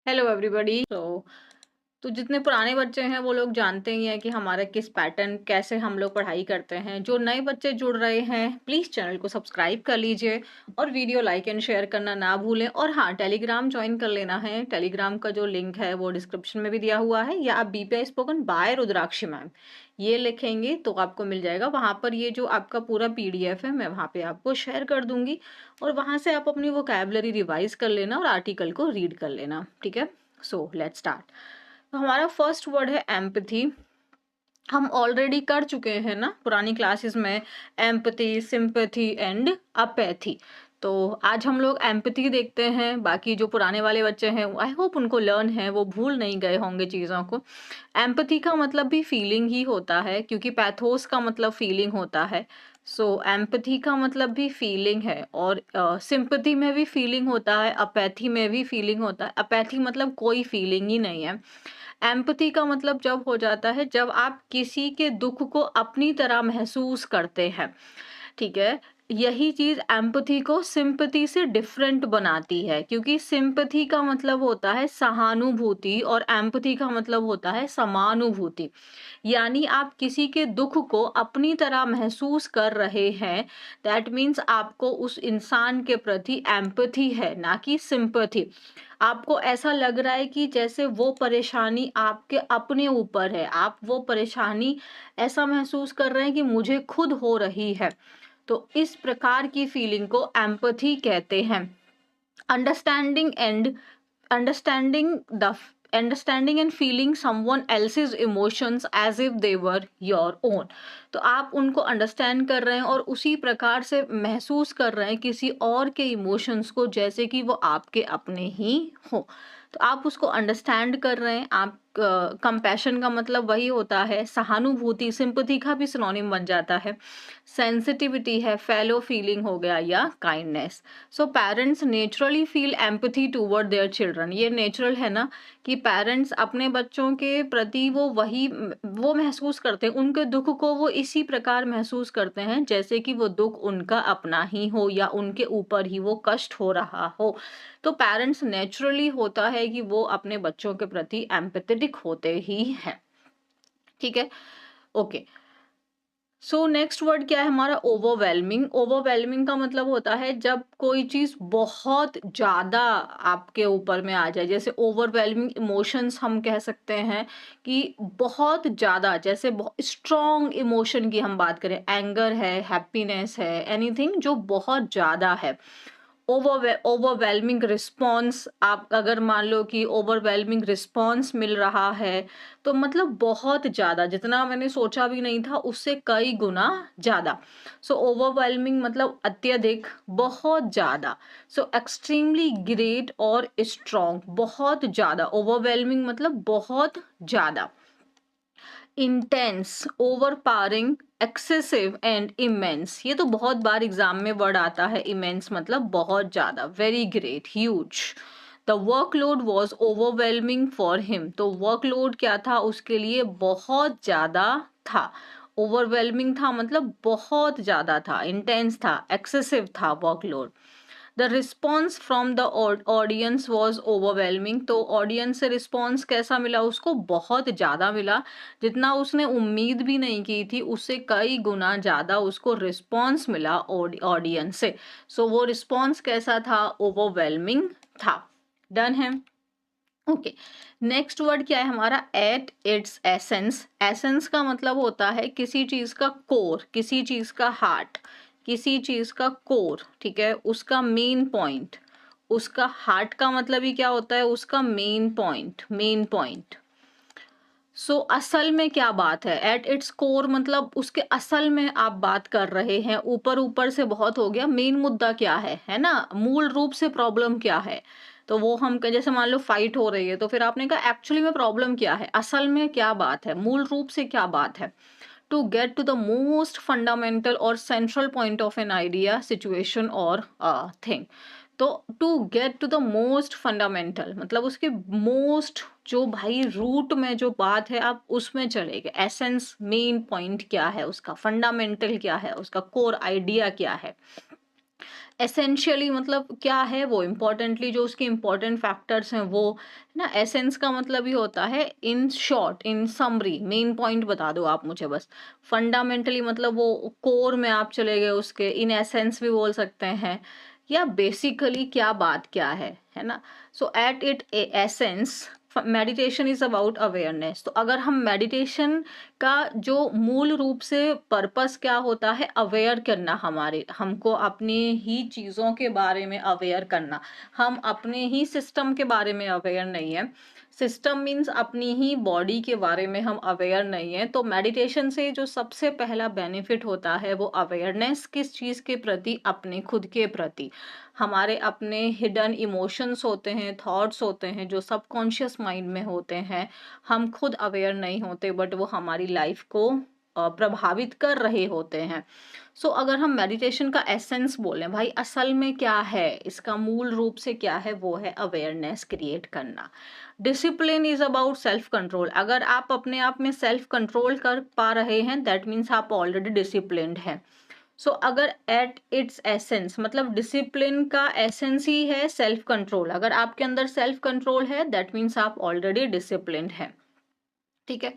Hello everybody. तो जितने पुराने बच्चे हैं वो लोग जानते ही हैं कि हमारा किस पैटर्न कैसे हम लोग पढ़ाई करते हैं। जो नए बच्चे जुड़ रहे हैं प्लीज़ चैनल को सब्सक्राइब कर लीजिए और वीडियो लाइक एंड शेयर करना ना भूलें। और हाँ, टेलीग्राम ज्वाइन कर लेना है। टेलीग्राम का जो लिंक है वो डिस्क्रिप्शन में भी दिया हुआ है, या आप बीपीआई स्पोकन बाय रुद्राक्षी मैम ये लिखेंगे तो आपको मिल जाएगा। वहाँ पर ये जो आपका पूरा पीडीएफ है मैं वहाँ पे आपको शेयर कर दूंगी, और वहाँ से आप अपनी वोकैबुलरी रिवाइज कर लेना और आर्टिकल को रीड कर लेना। ठीक है, सो लेट्स स्टार्ट। तो हमारा फर्स्ट वर्ड है एम्पथी। हम ऑलरेडी कर चुके हैं ना पुरानी क्लासेस में, एम्पथी, सिंपैथी एंड अपैथी। तो आज हम लोग एम्पथी देखते हैं। बाकी जो पुराने वाले बच्चे हैं आई होप उनको लर्न है, वो भूल नहीं गए होंगे चीज़ों को। एम्पथी का मतलब भी फीलिंग ही होता है, क्योंकि पैथोस का मतलब फीलिंग होता है। सो एम्पथी का मतलब भी फीलिंग है, और सिंपैथी में भी फीलिंग होता है, अपैथी में भी फीलिंग होता है। अपैथी मतलब कोई फीलिंग ही नहीं है। एम्पैथी का मतलब जब हो जाता है जब आप किसी के दुख को अपनी तरह महसूस करते हैं। ठीक है, यही चीज एम्पैथी को सिंपैथी से डिफरेंट बनाती है, क्योंकि सिंपैथी का मतलब होता है सहानुभूति और एम्पैथी का मतलब होता है समानुभूति। यानी आप किसी के दुख को अपनी तरह महसूस कर रहे हैं, दैट मीन्स आपको उस इंसान के प्रति एम्पैथी है, ना कि सिंपैथी। आपको ऐसा लग रहा है कि जैसे वो परेशानी आपके अपने ऊपर है, आप वो परेशानी ऐसा महसूस कर रहे हैं कि मुझे खुद हो रही है। तो इस प्रकार की फीलिंग को एम्पैथी कहते हैं। Understanding and understanding the understanding and feeling someone else's emotions as if they were your own. तो आप उनको अंडरस्टैंड कर रहे हैं और उसी प्रकार से महसूस कर रहे हैं किसी और के इमोशंस को, जैसे कि वो आपके अपने ही हो। तो आप उसको अंडरस्टैंड कर रहे हैं। आप कंपैशन का मतलब वही होता है सहानुभूति, सिंपैथी का भी सिनोनिम बन जाता है। सेंसिटिविटी है, फेलो फीलिंग हो गया, या kindness. So parents naturally feel empathy toward their children. ये नेचुरल है ना कि पेरेंट्स अपने बच्चों के प्रति वो महसूस करते हैं, उनके दुख को वो इसी प्रकार महसूस करते हैं जैसे कि वो दुख उनका अपना ही हो या उनके ऊपर ही वो कष्ट हो रहा हो। तो पेरेंट्स नेचुरली होता है कि वो अपने बच्चों के प्रति एम्पैथेटिक होते ही हैं। ठीक है, ओके। सो नेक्स्ट वर्ड क्या है हमारा? ओवरवेलमिंग। ओवरवेलमिंग का मतलब होता है जब कोई चीज बहुत ज्यादा आपके ऊपर में आ जाए, जैसे ओवरवेलमिंग इमोशंस हम कह सकते हैं कि बहुत ज्यादा, जैसे बहुत स्ट्रॉन्ग इमोशन की हम बात करें, एंगर है, हैप्पीनेस है, एनीथिंग जो बहुत ज्यादा है। ओवरवेलमिंग रिस्पॉन्स, आप अगर मान लो कि ओवरवेलमिंग रिस्पॉन्स मिल रहा है, तो मतलब बहुत ज्यादा, जितना मैंने सोचा भी नहीं था उससे कई गुना ज्यादा। सो ओवरवेलमिंग मतलब अत्यधिक, बहुत ज्यादा। सो एक्सट्रीमली ग्रेट और स्ट्रॉन्ग, बहुत ज्यादा। ओवरवेलमिंग मतलब बहुत ज्यादा। Intense, overpowering, excessive and immense. ये तो बहुत बार एग्जाम में वर्ड आता है, इमेंस मतलब बहुत ज्यादा, very great, huge. The workload was overwhelming for him. तो वर्कलोड क्या था उसके लिए? बहुत ज्यादा था। ओवरवेलमिंग था मतलब बहुत ज्यादा था, इंटेंस था, एक्सेसिव था workload. The response from the audience was overwhelming. तो ऑडियंस से रिस्पॉन्स कैसा मिला उसको? बहुत ज्यादा मिला। जितना उसने उम्मीद भी नहीं की थी उससे कई गुना ज्यादा उसको रिस्पॉन्स मिला ऑडियंस से। सो वो रिस्पॉन्स कैसा था? ओवरवेलमिंग था। डन है, ओके। नेक्स्ट वर्ड क्या है हमारा? At its essence. एसेंस का मतलब होता है किसी चीज का कोर, किसी चीज का हार्ट, किसी चीज का कोर। ठीक है, उसका मेन पॉइंट। उसका हार्ट का मतलब ही क्या होता है? उसका मेन पॉइंट, मेन पॉइंट। सो असल में क्या बात है? एट इट्स कोर मतलब उसके असल में आप बात कर रहे हैं। ऊपर ऊपर से बहुत हो गया, मेन मुद्दा क्या है ना, मूल रूप से प्रॉब्लम क्या है। तो वो हम जैसे मान लो फाइट हो रही है, तो फिर आपने कहा एक्चुअली में प्रॉब्लम क्या है, असल में क्या बात है, मूल रूप से क्या बात है। To get to the most fundamental और central point of an idea, situation और थिंग। तो to get to the most fundamental मतलब उसके मोस्ट, जो भाई रूट में जो बात है आप उसमें चले गए। एसेंस, मेन पॉइंट क्या है उसका, फंडामेंटल क्या है उसका, कोर आइडिया क्या है। एसेंशियली मतलब क्या है वो, इम्पोर्टेंटली जो उसके इम्पोर्टेंट फैक्टर्स हैं वो, है ना। एसेंस का मतलब ही होता है in short, in summary, main point बता दो आप मुझे बस। फंडामेंटली मतलब वो कोर में आप चले गए उसके, इन एसेंस भी बोल सकते हैं, या बेसिकली क्या बात क्या है ना। So at it essence meditation is about awareness. तो अगर हम मेडिटेशन का जो मूल रूप से पर्पस क्या होता है, अवेयर करना, हमारे हमको अपने ही चीज़ों के बारे में अवेयर करना। हम अपने ही सिस्टम के बारे में अवेयर नहीं है, सिस्टम मीन्स अपनी ही बॉडी के बारे में हम अवेयर नहीं है। तो मेडिटेशन से जो सबसे पहला बेनिफिट होता है वो अवेयरनेस, किस चीज़ के प्रति, अपने खुद के प्रति। हमारे अपने हिडन इमोशंस होते हैं, थॉट्स होते हैं जो सबकॉन्शियस माइंड में होते हैं, हम खुद अवेयर नहीं होते बट वो हमारी लाइफ को प्रभावित कर रहे होते हैं। सो अगर हम मेडिटेशन का एसेंस बोलें भाई, असल में क्या है, इसका मूल रूप से क्या है, वो है अवेयरनेस क्रिएट करना। Discipline is about self control. अगर आप अपने आप में सेल्फ कंट्रोल कर पा रहे हैं, दैट मीन्स आप ऑलरेडी डिसिप्लिन्ड हैं। सो अगर एट इट्स एसेंस मतलब डिसिप्लिन का एसेंस ही है सेल्फ कंट्रोल। अगर आपके अंदर सेल्फ कंट्रोल है, दैट मीन्स आप ऑलरेडी डिसिप्लिन्ड हैं। ठीक है।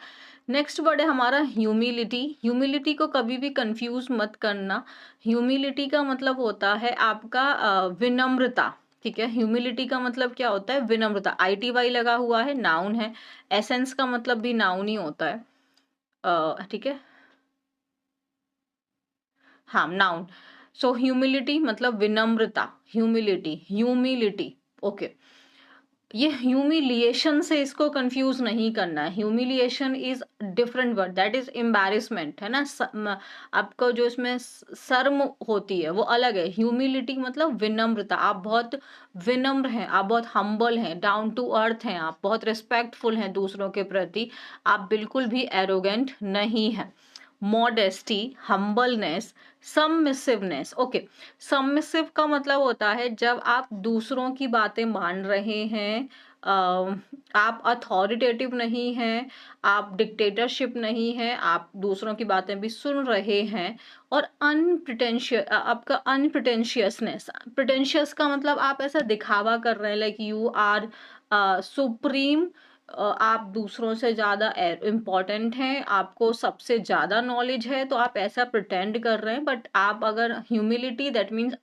नेक्स्ट वर्ड है हमारा ह्यूमिलिटी। ह्यूमिलिटी को कभी भी कंफ्यूज मत करना। ह्यूमिलिटी का मतलब होता है आपका विनम्रता। ठीक है, ह्यूमिलिटी का मतलब क्या होता है, विनम्रता। ITY लगा हुआ है, नाउन है। एसेंस का मतलब भी नाउन ही होता है। ठीक है, हाँ, नाउन। सो ह्यूमिलिटी मतलब विनम्रता, ह्यूमिलिटी, ह्यूमिलिटी। ओके, ये ह्यूमिलिएशन से इसको कंफ्यूज नहीं करना है। Humiliation is different word, that is embarrassment, है ना। आपको जो इसमें शर्म होती है वो अलग है। ह्यूमिलिटी मतलब विनम्रता, आप बहुत विनम्र हैं, आप बहुत हम्बल हैं, डाउन टू अर्थ हैं, आप बहुत रिस्पेक्टफुल हैं दूसरों के प्रति, आप बिल्कुल भी एरोगेंट नहीं हैं। Modesty, humbleness, submissiveness. Okay, submissive का मतलब होता है जब आप दूसरों की बातें मान रहे हैं, आप अथॉरिटेटिव नहीं हैं, आप डिक्टेटरशिप नहीं है, आप दूसरों की बातें भी सुन रहे हैं। और अनप्रिटेंशियस, आपका अनप्रिटेंशियसनेस, प्रिटेंशियस का मतलब आप ऐसा दिखावा कर रहे हैं, लाइक यू आर सुप्रीम, आप दूसरों से ज़्यादा इम्पोर्टेंट हैं, आपको सबसे ज़्यादा नॉलेज है, तो आप ऐसा प्रिटेंड कर रहे हैं। बट आप अगर ह्यूमिलिटी, दैट मीन्स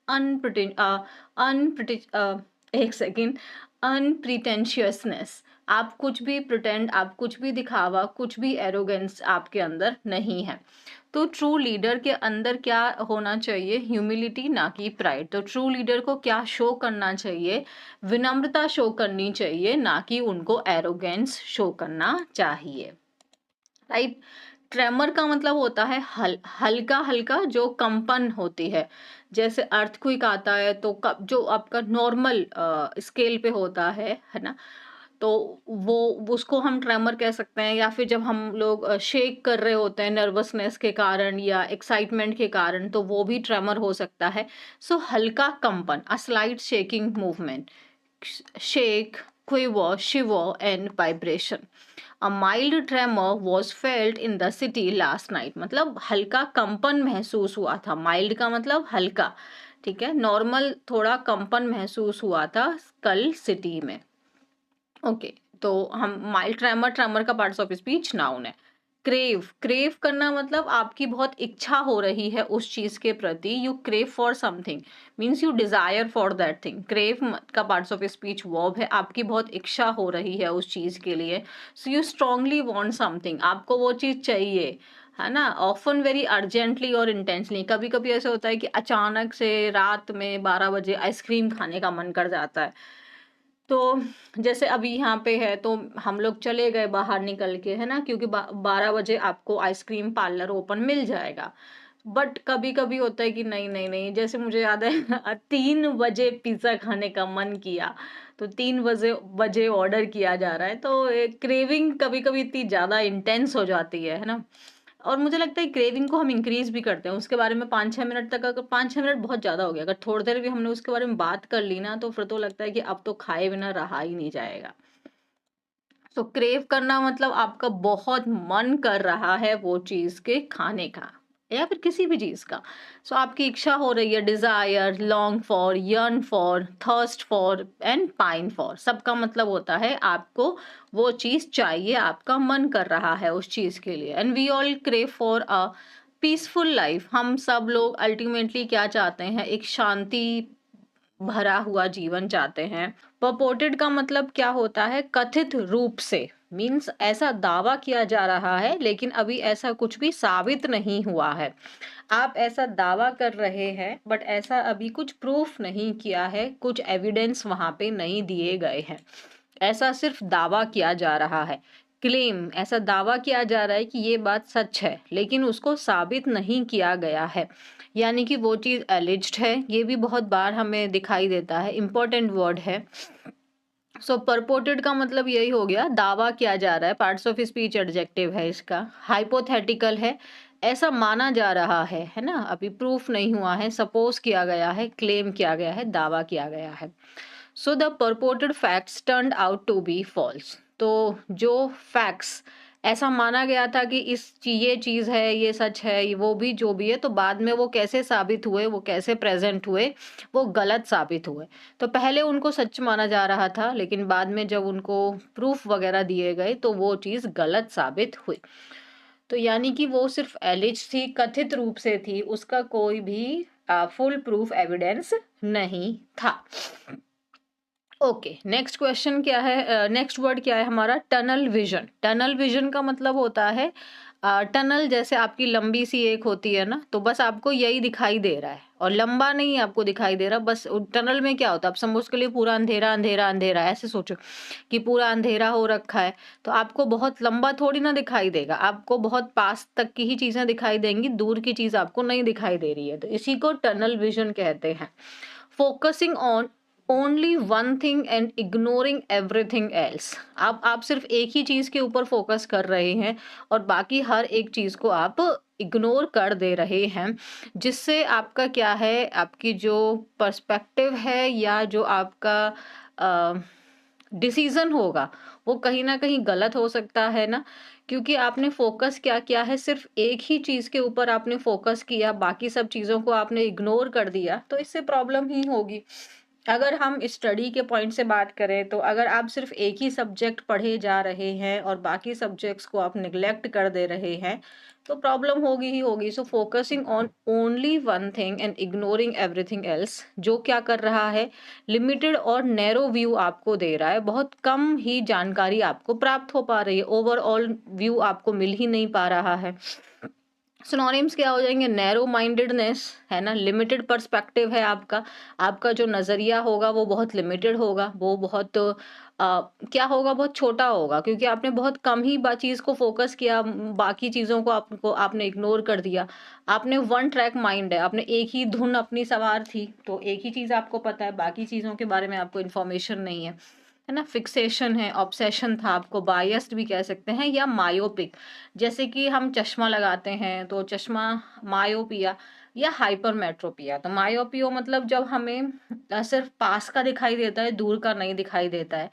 एक सेकेंड, अनप्रिटेंशियसनेस, आप कुछ भी प्रिटेंड, आप कुछ भी दिखावा, कुछ भी एरोगेंस आपके अंदर नहीं है। तो ट्रू लीडर के अंदर क्या होना चाहिए, ह्यूमिलिटी, ना कि प्राइड। तो ट्रू लीडर को क्या शो करना चाहिए, विनम्रता शो करनी चाहिए, ना कि उनको एरोगेंस शो करना चाहिए। राइट। ट्रेमर का मतलब होता है हल्का हल्का जो कंपन होती है। जैसे अर्थक्वेक आता है तो जो आपका नॉर्मल स्केल पे होता है ना, तो वो उसको हम ट्रेमर कह सकते हैं। या फिर जब हम लोग शेक कर रहे होते हैं नर्वसनेस के कारण या एक्साइटमेंट के कारण, तो वो भी ट्रेमर हो सकता है। सो हल्का कंपन, a slight shaking movement, shake, quiver, shiver, and vibration. A mild tremor was felt in the city last night. मतलब हल्का कंपन महसूस हुआ था। माइल्ड का मतलब हल्का, ठीक है। नॉर्मल थोड़ा कंपन महसूस हुआ था कल सिटी में। ओके, तो हम माइल्ड ट्रेमर, ट्रेमर का पार्ट्स ऑफ स्पीच नाउन है। क्रेव, क्रेव करना मतलब आपकी बहुत इच्छा हो रही है उस चीज के प्रति, you crave for something, means you desire for that thing. Crave का पार्ट्स ऑफ स्पीच वर्ब है, आपकी बहुत इच्छा हो रही है उस चीज के लिए। So you strongly want something, आपको वो चीज चाहिए, है ना। ऑफन वेरी अर्जेंटली और इंटेंसली, कभी कभी ऐसा होता है कि अचानक से रात में 12 बजे आइसक्रीम खाने का मन कर जाता है। तो जैसे अभी यहाँ पे है तो हम लोग चले गए बाहर निकल के, है ना, क्योंकि 12 बजे आपको आइसक्रीम पार्लर ओपन मिल जाएगा। बट कभी कभी होता है कि नहीं नहीं नहीं, जैसे मुझे याद है 3 बजे पिज्जा खाने का मन किया, तो 3 बजे बजे ऑर्डर किया जा रहा है। तो क्रेविंग कभी कभी इतनी ज्यादा इंटेंस हो जाती है ना। और मुझे लगता है क्रेविंग को हम इंक्रीज भी करते हैं उसके बारे में 5-6 मिनट तक। अगर 5-6 मिनट बहुत ज्यादा हो गया, अगर थोड़ी देर भी हमने उसके बारे में बात कर ली ना, तो फिर तो लगता है कि अब तो खाए बिना रहा ही नहीं जाएगा। तो क्रेव करना मतलब आपका बहुत मन कर रहा है वो चीज के खाने का। या फिर किसी भी चीज़ का। सो आपकी इच्छा हो रही है, desire, long for, yearn for, thirst for and pine for, सबका मतलब होता है आपको वो चीज़ चाहिए, आपका मन कर रहा है उस चीज़ के लिए। And we all crave for a peaceful life. हम सब लोग अल्टीमेटली क्या चाहते हैं? एक शांति भरा हुआ जीवन चाहते हैं। परपोर्टेड का मतलब क्या होता है? कथित रूप से, मीन्स ऐसा दावा किया जा रहा है लेकिन अभी ऐसा कुछ भी साबित नहीं हुआ है। आप ऐसा दावा कर रहे हैं बट ऐसा अभी कुछ प्रूफ नहीं किया है, कुछ एविडेंस वहां पे नहीं दिए गए हैं। ऐसा सिर्फ दावा किया जा रहा है। क्लेम, ऐसा दावा किया जा रहा है कि ये बात सच है लेकिन उसको साबित नहीं किया गया है, यानी कि वो चीज एलिज्ड है। ये भी बहुत बार हमें दिखाई देता है, इंपॉर्टेंट वर्ड है। सो परपोर्टेड का मतलब यही हो गया, दावा किया जा रहा है, पार्ट्स ऑफ स्पीच एडजेक्टिव है इसका। हाइपोथेटिकल है, ऐसा माना जा रहा है ना, अभी प्रूफ नहीं हुआ है, सपोज किया गया है, क्लेम किया गया है, दावा किया गया है। So the purported facts turned out to be false। तो जो फैक्ट्स ऐसा माना गया था कि ये चीज है, ये सच है, वो भी जो भी है, तो बाद में वो कैसे साबित हुए, वो कैसे प्रेजेंट हुए, वो गलत साबित हुए। तो पहले उनको सच माना जा रहा था लेकिन बाद में जब उनको प्रूफ वगैरह दिए गए तो वो चीज गलत साबित हुई। तो यानी कि वो सिर्फ एलिज थी, कथित रूप से थी, उसका कोई भी फुल प्रूफ एविडेंस नहीं था। ओके, नेक्स्ट क्वेश्चन क्या है? नेक्स्ट वर्ड क्या है हमारा? Tunnel vision. टनल विजन का मतलब होता है टनल जैसे आपकी लंबी सी एक होती है ना, तो बस आपको यही दिखाई दे रहा है और लंबा नहीं आपको दिखाई दे रहा। बस टनल में क्या होता है, आप समझ के लिए पूरा अंधेरा अंधेरा अंधेरा, ऐसे सोचो कि पूरा अंधेरा हो रखा है, तो आपको बहुत लंबा थोड़ी ना दिखाई देगा, आपको बहुत पास तक की ही चीजें दिखाई देंगी, दूर की चीज आपको नहीं दिखाई दे रही है, तो इसी को टनल विजन कहते हैं। Focusing on only one thing and ignoring everything else. आप सिर्फ एक ही चीज के ऊपर फोकस कर रहे हैं और बाकी हर एक चीज को आप इग्नोर कर दे रहे हैं, जिससे आपका क्या है, आपकी जो पर्सपेक्टिव है या जो आपका डिसीजन होगा वो कहीं ना कहीं गलत हो सकता है ना, क्योंकि आपने फोकस क्या किया है, सिर्फ एक ही चीज के ऊपर आपने फोकस किया, बाकी सब चीजों को आपने इग्नोर कर दिया, तो इससे प्रॉब्लम ही होगी। अगर हम स्टडी के पॉइंट से बात करें तो अगर आप सिर्फ एक ही सब्जेक्ट पढ़े जा रहे हैं और बाकी सब्जेक्ट्स को आप निग्लेक्ट कर दे रहे हैं तो प्रॉब्लम होगी ही होगी। So focusing on only one thing and ignoring everything else जो क्या कर रहा है, लिमिटेड और नैरो व्यू आपको दे रहा है, बहुत कम ही जानकारी आपको प्राप्त हो पा रही है, ओवरऑल व्यू आपको मिल ही नहीं पा रहा है। सिनोनिम्स क्या हो जाएंगे? नैरो माइंडेडनेस है ना, लिमिटेड पर्सपेक्टिव है आपका, आपका जो नजरिया होगा वो बहुत लिमिटेड होगा, वो बहुत क्या होगा, बहुत छोटा होगा, क्योंकि आपने बहुत कम ही चीज को फोकस किया, बाकी चीजों को आपको आपने इग्नोर कर दिया। आपने वन ट्रैक माइंड है, आपने एक ही धुन अपनी सवार थी, तो एक ही चीज आपको पता है, बाकी चीजों के बारे में आपको इन्फॉर्मेशन नहीं है ना। फिक्सेशन है, ऑब्सेशन था, आपको बायस्ड भी कह सकते हैं या मायोपिक। जैसे कि हम चश्मा लगाते हैं तो चश्मा, मायोपिया या हाइपरमेट्रोपिया। तो मायोपियो मतलब जब हमें सिर्फ पास का दिखाई देता है, दूर का नहीं दिखाई देता है।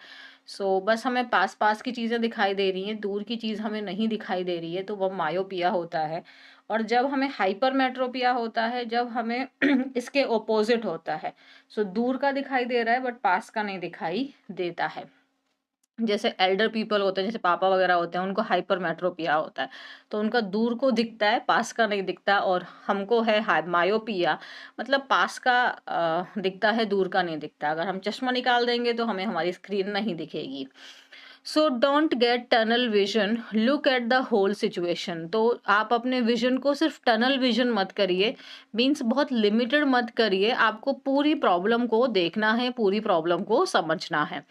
बस हमें पास पास की चीजें दिखाई दे रही हैं, दूर की चीज हमें नहीं दिखाई दे रही है, तो वो मायोपिया होता है। और जब हमें हाइपरमेट्रोपिया होता है, जब हमें इसके ओपोजिट होता है। दूर का दिखाई दे रहा है बट पास का नहीं दिखाई देता है। जैसे एल्डर पीपल होते हैं, जैसे पापा वगैरह होते हैं, उनको हाइपरमेट्रोपिया होता है, तो उनका दूर को दिखता है, पास का नहीं दिखता। और हमको है मायोपिया, मतलब पास का दिखता है, दूर का नहीं दिखता। अगर हम चश्मा निकाल देंगे तो हमें हमारी स्क्रीन नहीं दिखेगी। So don't get tunnel vision, look at the whole situation. तो आप अपने विजन को सिर्फ टनल विजन मत करिए, मीन्स बहुत लिमिटेड मत करिए, आपको पूरी प्रॉब्लम को देखना है, पूरी प्रॉब्लम को समझना है।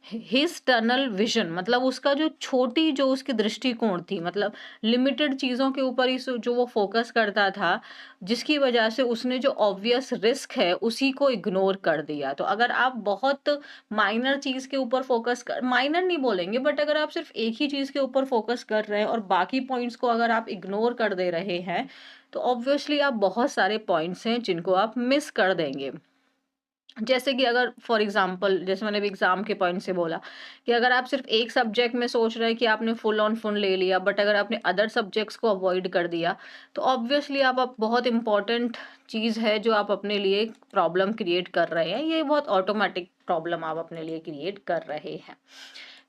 हिज टनल विजन मतलब उसका जो छोटी, जो उसकी दृष्टिकोण थी, मतलब लिमिटेड चीजों के ऊपर ही जो वो फोकस करता था, जिसकी वजह से उसने जो ऑब्वियस रिस्क है उसी को इग्नोर कर दिया। तो अगर आप बहुत माइनर चीज के ऊपर फोकस कर, माइनर नहीं बोलेंगे बट अगर आप सिर्फ एक ही चीज के ऊपर फोकस कर रहे हैं और बाकी पॉइंट्स को अगर आप इग्नोर कर दे रहे हैं तो ऑब्वियसली आप बहुत सारे पॉइंट्स हैं जिनको आप मिस कर देंगे। जैसे कि अगर फॉर एग्जांपल, जैसे मैंने अभी एग्जाम के पॉइंट से बोला कि अगर आप सिर्फ एक सब्जेक्ट में सोच रहे हैं कि आपने फुल ऑन फुल ले लिया, बट अगर आपने अदर सब्जेक्ट्स को अवॉइड कर दिया, तो ऑब्वियसली आप बहुत इंपॉर्टेंट चीज़ है जो आप अपने लिए प्रॉब्लम क्रिएट कर रहे हैं, ये बहुत ऑटोमेटिक प्रॉब्लम आप अपने लिए क्रिएट कर रहे हैं।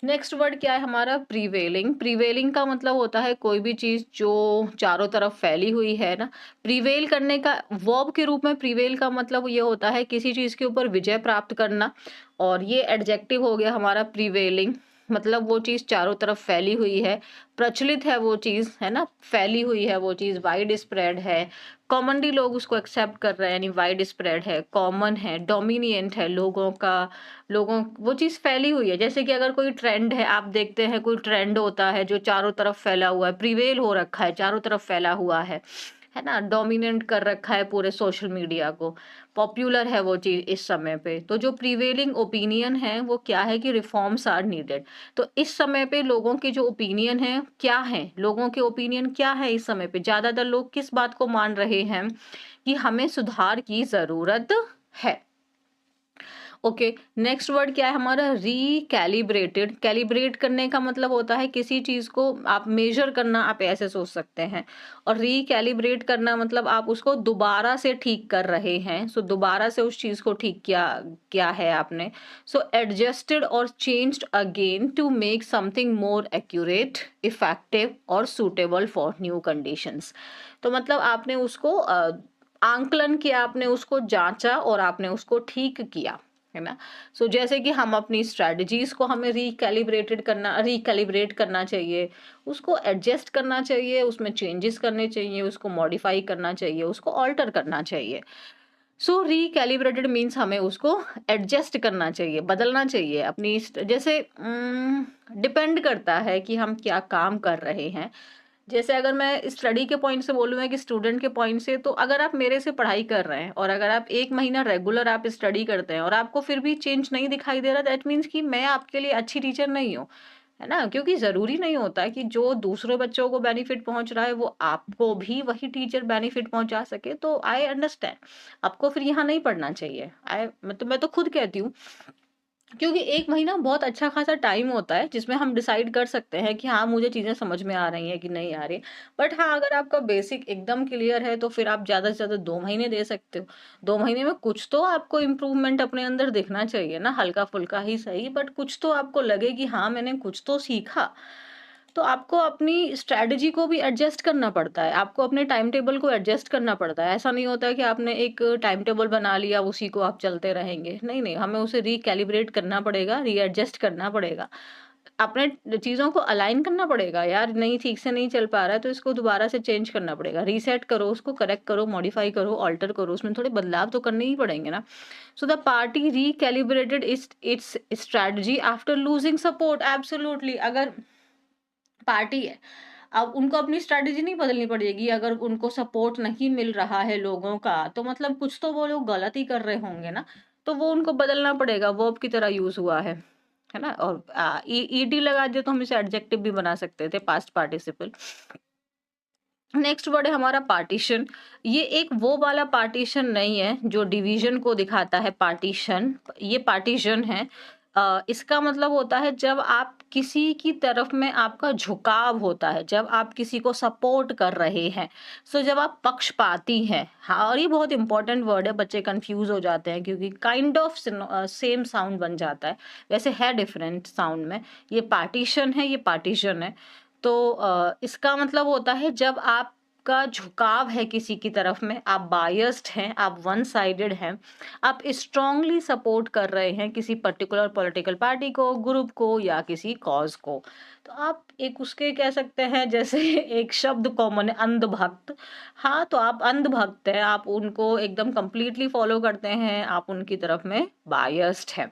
नेक्स्ट वर्ड क्या है हमारा? प्रीवेलिंग। प्रीवेलिंग का मतलब होता है कोई भी चीज जो चारों तरफ फैली हुई है ना। प्रीवेल करने का वर्ब के रूप में प्रीवेल का मतलब ये होता है किसी चीज के ऊपर विजय प्राप्त करना, और ये एडजेक्टिव हो गया हमारा प्रीवेलिंग। मतलब वो चीज चारों तरफ फैली हुई है, प्रचलित है वो चीज, है ना, फैली हुई है वो चीज, वाइड स्प्रेड है, कॉमनली लोग उसको एक्सेप्ट कर रहे हैं, यानी वाइड स्प्रेड है, कॉमन है, डोमिनिएंट है लोगों का, लोगों वो चीज़ फैली हुई है। जैसे कि अगर कोई ट्रेंड है, आप देखते हैं कोई ट्रेंड होता है जो चारों तरफ फैला हुआ है, प्रिवेल हो रखा है, चारों तरफ फैला हुआ है ना, डोमिनेट कर रखा है पूरे सोशल मीडिया को, पॉपुलर है वो चीज़ इस समय पे। तो जो प्रिवेलिंग ओपिनियन है वो क्या है कि रिफॉर्म्स आर नीडेड। तो इस समय पे लोगों के जो ओपिनियन है क्या है, लोगों के ओपिनियन क्या है इस समय पे, ज़्यादातर लोग किस बात को मान रहे हैं कि हमें सुधार की ज़रूरत है। ओके, नेक्स्ट वर्ड क्या है हमारा? रिकैलिब्रेटेड। कैलिब्रेट करने का मतलब होता है किसी चीज को आप मेजर करना, आप ऐसे सोच सकते हैं। और रिकैलिब्रेट करना मतलब आप उसको दोबारा से ठीक कर रहे हैं। सो दोबारा से उस चीज को ठीक किया क्या है आपने। सो एडजस्टेड और changed again to make something more accurate, effective और सुटेबल फॉर न्यू कंडीशंस। तो मतलब आपने उसको आंकलन किया, आपने उसको जांचा और आपने उसको ठीक किया, है ना। सो जैसे कि हम अपनी स्ट्रेटजीज को हमें रिकैलिब्रेट करना चाहिए, उसको एडजस्ट करना चाहिए, उसमें चेंजेस करने चाहिए, उसको मॉडिफाई करना चाहिए, उसको ऑल्टर करना चाहिए। सो रिकैलिब्रेटेड मीन्स हमें उसको एडजस्ट करना चाहिए, बदलना चाहिए अपनी जैसे डिपेंड करता है कि हम क्या काम कर रहे हैं। जैसे अगर मैं स्टडी के पॉइंट से बोलूँ, कि स्टूडेंट के पॉइंट से, तो अगर आप मेरे से पढ़ाई कर रहे हैं और अगर आप 1 महीना रेगुलर आप स्टडी करते हैं और आपको फिर भी चेंज नहीं दिखाई दे रहा, दैट मीन्स कि मैं आपके लिए अच्छी टीचर नहीं हूँ, है ना। क्योंकि जरूरी नहीं होता कि जो दूसरे बच्चों को बेनिफिट पहुंच रहा है वो आपको भी वही टीचर बेनिफिट पहुंचा सके। तो आई अंडरस्टैंड, आपको फिर यहाँ नहीं पढ़ना चाहिए। आई मतलब मैं तो खुद कहती हूँ, क्योंकि 1 महीना बहुत अच्छा खासा टाइम होता है जिसमें हम डिसाइड कर सकते हैं कि हाँ मुझे चीजें समझ में आ रही हैं कि नहीं आ रही। बट हाँ, अगर आपका बेसिक एकदम क्लियर है तो फिर आप ज्यादा से ज्यादा 2 महीने दे सकते हो। 2 महीने में कुछ तो आपको इम्प्रूवमेंट अपने अंदर दिखना चाहिए ना, हल्का फुल्का ही सही, बट कुछ तो आपको लगे कि हाँ मैंने कुछ तो सीखा। तो आपको अपनी स्ट्रैटेजी को भी एडजस्ट करना पड़ता है, आपको अपने टाइम टेबल को एडजस्ट करना पड़ता है। ऐसा नहीं होता है कि आपने एक टाइम टेबल बना लिया उसी को आप चलते रहेंगे, नहीं नहीं, हमें उसे रिकैलिब्रेट करना पड़ेगा, रीएडजस्ट करना पड़ेगा, अपने चीजों को अलाइन करना पड़ेगा। यार नहीं, ठीक से नहीं चल पा रहा है तो इसको दोबारा से चेंज करना पड़ेगा, रीसेट करो उसको, करेक्ट करो, मॉडिफाई करो, ऑल्टर करो, उसमें थोड़े बदलाव तो करने ही पड़ेंगे ना। So the party recalibrated its strategy after losing support. Absolutely, अगर पार्टी है, अब उनको अपनी स्ट्रैटेजी नहीं बदलनी पड़ेगी। अगर उनको सपोर्ट नहीं मिल रहा है लोगों का, तो मतलब कुछ तो वो लोग गलत ही कर रहे होंगे ना। तो वो उनको बदलना पड़ेगा, वर्ब की तरह यूज हुआ है ना। और ईडी लगा दिया तो हम इसे एडजेक्टिव भी बना सकते थे, पास्ट पार्टिसिपल। नेक्स्ट वर्ड है हमारा पार्टीशन। ये एक वो वाला पार्टीशन नहीं है जो डिवीजन को दिखाता है, पार्टीशन, ये पार्टीशन है। इसका मतलब होता है जब आप किसी की तरफ में आपका झुकाव होता है, जब आप किसी को सपोर्ट कर रहे हैं। सो जब आप पक्षपाती हैं। हाँ, और ये बहुत इंपॉर्टेंट वर्ड है, बच्चे कंफ्यूज हो जाते हैं क्योंकि काइंड ऑफ सेम साउंड बन जाता है, वैसे है डिफरेंट साउंड में। ये पार्टीशन है, ये पार्टीशन है। तो इसका मतलब होता है जब आपका झुकाव है किसी की तरफ में, आप बायस्ड हैं, आप वन साइडेड हैं, आप स्ट्रांगली सपोर्ट कर रहे हैं किसी पर्टिकुलर पॉलिटिकल पार्टी को, ग्रुप को या किसी कॉज को। तो आप एक उसके कह सकते हैं, जैसे एक शब्द कॉमन है, अंधभक्त। हाँ, तो आप अंधभक्त हैं, आप उनको एकदम कंप्लीटली फॉलो करते हैं, आप उनकी तरफ में बायस्ड हैं,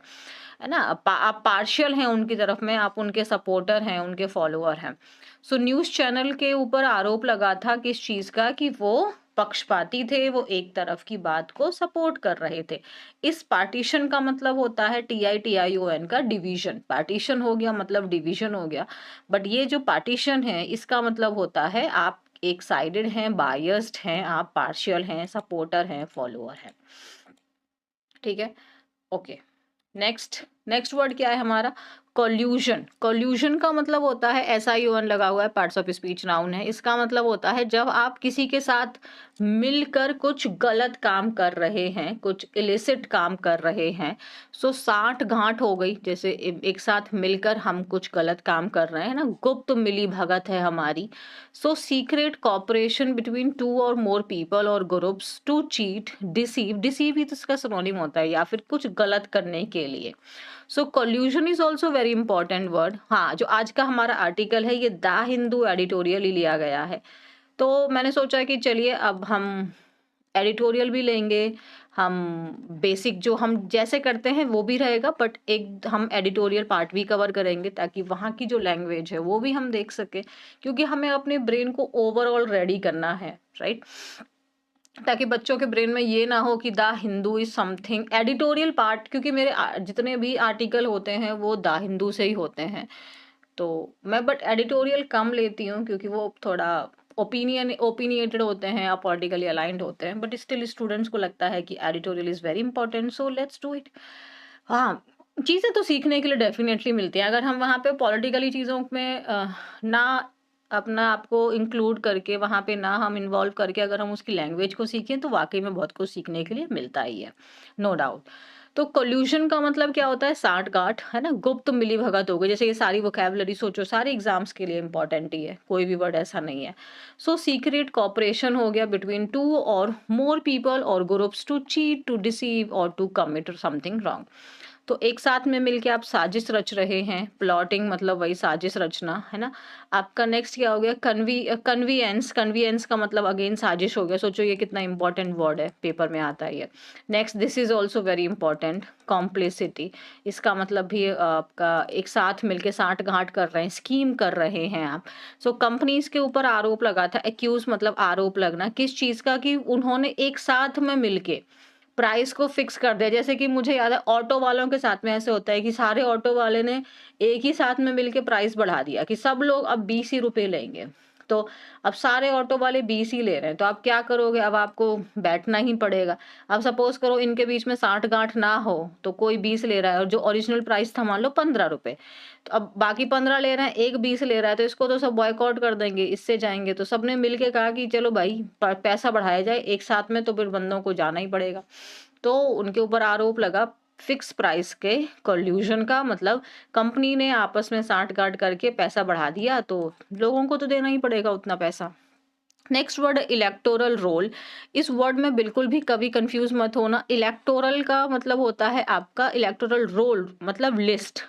है ना। आप पार्शियल हैं उनकी तरफ में, आप उनके सपोर्टर हैं, उनके फॉलोअर हैं। सो न्यूज़ चैनल के ऊपर आरोप लगा था किस चीज़ का, कि वो पक्षपाती थे, वो एक तरफ की बात को सपोर्ट कर रहे थे। इस पार्टीशन का मतलब होता है TITION का डिवीजन। पार्टीशन हो गया मतलब डिवीजन हो गया। बट ये जो पार्टीशन है इसका मतलब होता है आप एक साइडेड हैं, बायस्ड हैं, आप पार्शियल हैं, सपोर्टर हैं, फॉलोअर हैं। ठीक है। ओके, नेक्स्ट नेक्स्ट वर्ड क्या है हमारा? कॉल्यूशन। कॉल्यूशन का मतलब होता है, SION लगा हुआ है, पार्ट्स ऑफ स्पीच नाउन है। इसका मतलब होता है जब आप किसी के साथ मिलकर कुछ गलत काम कर रहे हैं, कुछ इलिसिट काम कर रहे हैं। सो साठ गांठ हो गई, जैसे एक साथ मिलकर हम कुछ गलत काम कर रहे हैं ना, गुप्त मिली भगत है हमारी। So secret cooperation between two और मोर पीपल और groups to cheat, deceive. Deceive ही तो इसका सिनोनिम होता है, या फिर कुछ गलत करने के लिए। So collusion is also very important word. हाँ, जो आज का हमारा आर्टिकल है ये द हिंदू एडिटोरियल ही लिया गया है। तो मैंने सोचा कि चलिए अब हम एडिटोरियल भी लेंगे, हम बेसिक जो हम जैसे करते हैं वो भी रहेगा, बट एक हम एडिटोरियल पार्ट भी कवर करेंगे ताकि वहाँ की जो लैंग्वेज है वो भी हम देख सके, क्योंकि हमें अपने ब्रेन को ओवरऑल रेडी करना है, राइट? ताकि बच्चों के ब्रेन में ये ना हो कि the Hindu is something editorial part, क्योंकि मेरे जितने भी आर्टिकल होते हैं वो द हिंदू से ही होते हैं। तो मैं बट एडिटोरियल कम लेती हूँ क्योंकि वो थोड़ा ओपिनियटेड होते हैं या पॉलिटिकली अलाइंड होते हैं, बट स्टिल स्टूडेंट्स को लगता है कि editorial is very important, so let's do it. हाँ, चीज़ें तो सीखने के लिए डेफिनेटली मिलती हैं। अगर हम वहाँ पे पॉलिटिकली चीज़ों में ना अपना आपको इंक्लूड करके, वहाँ पे ना हम इन्वॉल्व करके अगर हम उसकी लैंग्वेज को सीखें तो वाकई में बहुत कुछ सीखने के लिए मिलता ही है, नो डाउट। तो कोल्यूशन का मतलब क्या होता है? साठ गांठ, है ना, गुप्त मिली भगत हो गई। जैसे ये सारी वोकैबुलरी सोचो, सारे एग्जाम्स के लिए इंपॉर्टेंट ही है, कोई भी वर्ड ऐसा नहीं है। सो सीक्रेट कॉपरेशन हो गया बिटवीन टू और मोर पीपल और groups to cheat, to deceive और टू कमिट समथिंग रॉन्ग। तो एक साथ में मिलके आप साजिश रच रहे हैं। प्लॉटिंग मतलब वही साजिश रचना, है ना। आपका नेक्स्ट क्या हो गया? कन्वीएंस। कन्वीएंस का मतलब अगेन साजिश हो गया। सोचो ये कितना इंपॉर्टेंट वर्ड है, पेपर में आता है ये। Next, this is also very important, complicity. इसका मतलब भी आपका एक साथ मिलके साठ गांठ कर रहे हैं, स्कीम कर रहे हैं आप। सो कंपनीज के ऊपर आरोप लगा था। एक्यूज मतलब आरोप लगना, किस चीज का? कि उन्होंने एक साथ में मिलके प्राइस को फिक्स कर दिया। जैसे कि मुझे याद है ऑटो वालों के साथ में ऐसे होता है कि सारे ऑटो वाले ने एक ही साथ में मिलके प्राइस बढ़ा दिया कि सब लोग अब 20 ही रुपए लेंगे। तो अब सारे ऑटो वाले 20 ही ले रहे हैं, तो आप क्या करोगे? अब आपको बैठना ही पड़ेगा। अब सपोज करो इनके बीच में साठ गांठ ना हो, तो कोई 20 ले रहा है और जो ओरिजिनल प्राइस था मान लो 15 रुपए, तो अब बाकी 15 ले रहे हैं, एक 20 ले रहा है, तो इसको तो सब बॉयकॉट कर देंगे, इससे जाएंगे। तो सबने मिलके कहा कि चलो भाई पैसा बढ़ाया जाए एक साथ में, तो फिर बंदों को जाना ही पड़ेगा। तो उनके ऊपर आरोप लगा फिक्स प्राइस के कॉल्यूशन का। मतलब कंपनी ने आपस में साठ गांठ करके पैसा बढ़ा दिया, तो लोगों को तो देना ही पड़ेगा उतना पैसा। Next word electoral roll. इस वर्ड में बिल्कुल भी कभी कंफ्यूज मत होना। इलेक्टोरल का मतलब होता है आपका, इलेक्टोरल रोल मतलब लिस्ट,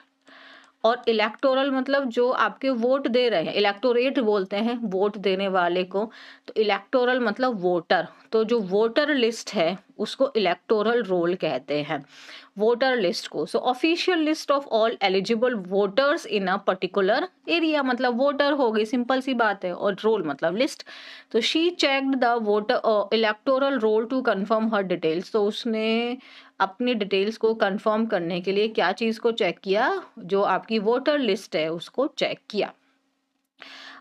और इलेक्टोरल मतलब जो आपके वोट दे रहे हैं, इलेक्टोरेट बोलते हैं वोट देने वाले को। तो इलेक्टोरल मतलब वोटर, तो जो वोटर लिस्ट है उसको इलेक्टोरल रोल कहते हैं, वोटर लिस्ट को। सो official list of all eligible voters in a particular area, मतलब वोटर हो गई, सिंपल सी बात है, और रोल मतलब लिस्ट। तो she checked the voter electoral roll to confirm her details. तो उसने अपनी डिटेल्स को कंफर्म करने के लिए क्या चीज को चेक किया? जो आपकी वोटर लिस्ट है उसको चेक किया।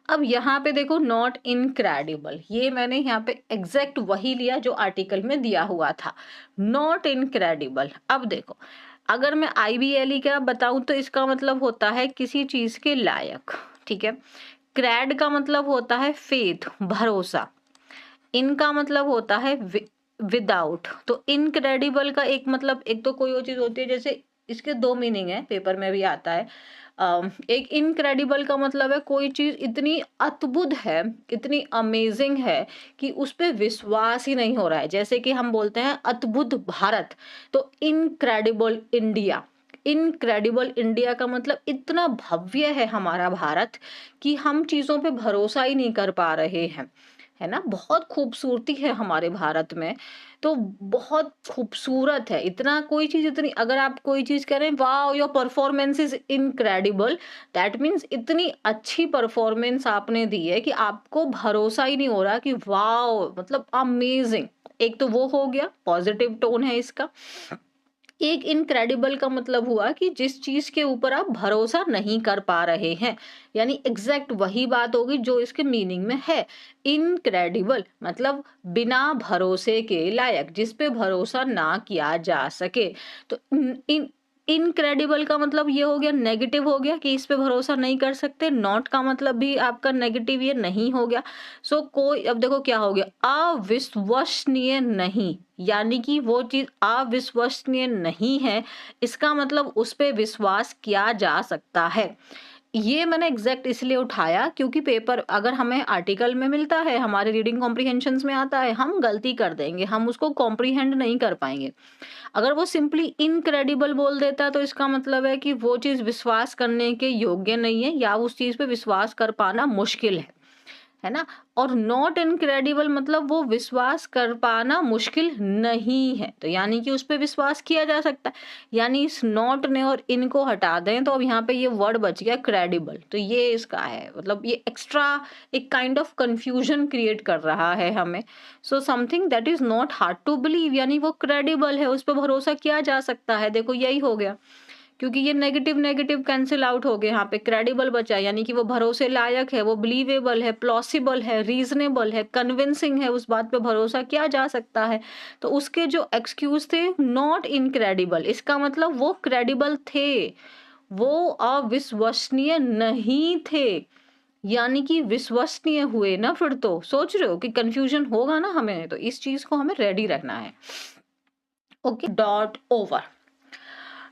अब यहाँ पे देखो, नॉट इनक्रेडिबल, ये मैंने यहाँ पे एग्जैक्ट वही लिया जो आर्टिकल में दिया हुआ था, नॉट इनक्रेडिबल। अब देखो, अगर मैं IBLE का बताऊं तो इसका मतलब होता है किसी चीज के लायक, ठीक है। क्रेड का मतलब होता है फेथ, भरोसा। इनका मतलब होता है विदाउट। तो इनक्रेडिबल का एक मतलब, एक तो कोई और चीज होती है, जैसे इसके दो मीनिंग है, पेपर में भी आता है। एक इनक्रेडिबल का मतलब है कोई चीज इतनी अद्भुत है, इतनी अमेजिंग है कि उस पे विश्वास ही नहीं हो रहा है। जैसे कि हम बोलते हैं अद्भुत भारत, तो इनक्रेडिबल इंडिया। इनक्रेडिबल इंडिया का मतलब इतना भव्य है हमारा भारत कि हम चीजों पे भरोसा ही नहीं कर पा रहे हैं, है ना। बहुत खूबसूरती है हमारे भारत में, तो बहुत खूबसूरत है। इतना कोई चीज इतनी, अगर आप कोई चीज कह रहे हैं वाह your performance is incredible, that means इतनी अच्छी परफॉर्मेंस आपने दी है कि आपको भरोसा ही नहीं हो रहा कि वाह, मतलब अमेजिंग। एक तो वो हो गया, पॉजिटिव टोन है इसका। एक इनक्रेडिबल का मतलब हुआ कि जिस चीज के ऊपर आप भरोसा नहीं कर पा रहे हैं, यानी एग्जैक्ट वही बात होगी जो इसके मीनिंग में है। इनक्रेडिबल मतलब बिना भरोसे के लायक, जिस पे भरोसा ना किया जा सके। तो इन इनक्रेडिबल का मतलब ये हो गया, नेगेटिव हो गया कि इस पे भरोसा नहीं कर सकते। नॉट का मतलब भी आपका नेगेटिव, ये नहीं हो गया। सो कोई, अब देखो क्या हो गया, अविश्वसनीय नहीं, यानी कि वो चीज अविश्वसनीय नहीं है, इसका मतलब उस पे विश्वास किया जा सकता है। ये मैंने एग्जैक्ट इसलिए उठाया क्योंकि पेपर अगर हमें आर्टिकल में मिलता है, हमारे रीडिंग कॉम्प्रिहेंशन में आता है, हम गलती कर देंगे, हम उसको कॉम्प्रिहेंड नहीं कर पाएंगे। अगर वो सिंपली इनक्रेडिबल बोल देता है तो इसका मतलब है कि वो चीज विश्वास करने के योग्य नहीं है, या उस चीज पे विश्वास कर पाना मुश्किल है ना। और नॉट इनक्रेडिबल मतलब वो विश्वास कर पाना मुश्किल नहीं है, तो यानी कि उस पे विश्वास किया जा सकता है। यानी इस नॉट ने और इनको हटा दें तो अब यहाँ पे ये वर्ड बच गया क्रेडिबल। तो ये इसका है, मतलब ये एक्स्ट्रा एक काइंड ऑफ कंफ्यूजन क्रिएट कर रहा है हमें। So something that is not hard to believe, यानी वो क्रेडिबल है, उस पर भरोसा किया जा सकता है। देखो यही हो गया, क्योंकि ये नेगेटिव नेगेटिव कैंसिल आउट हो गए, यहाँ पे क्रेडिबल बचा, यानी कि वो भरोसे लायक है, वो बिलीवेबल है, प्लॉसिबल है, रीजनेबल है, कन्विंसिंग है, उस बात पे भरोसा किया जा सकता है। तो उसके जो एक्सक्यूज थे नॉट इनक्रेडिबल, इसका मतलब वो क्रेडिबल थे, वो अविश्वसनीय नहीं थे, यानी कि विश्वसनीय हुए ना। फिर तो सोच रहे हो कि कंफ्यूजन होगा ना हमें, तो इस चीज को हमें रेडी रखना है। Okay, dot over.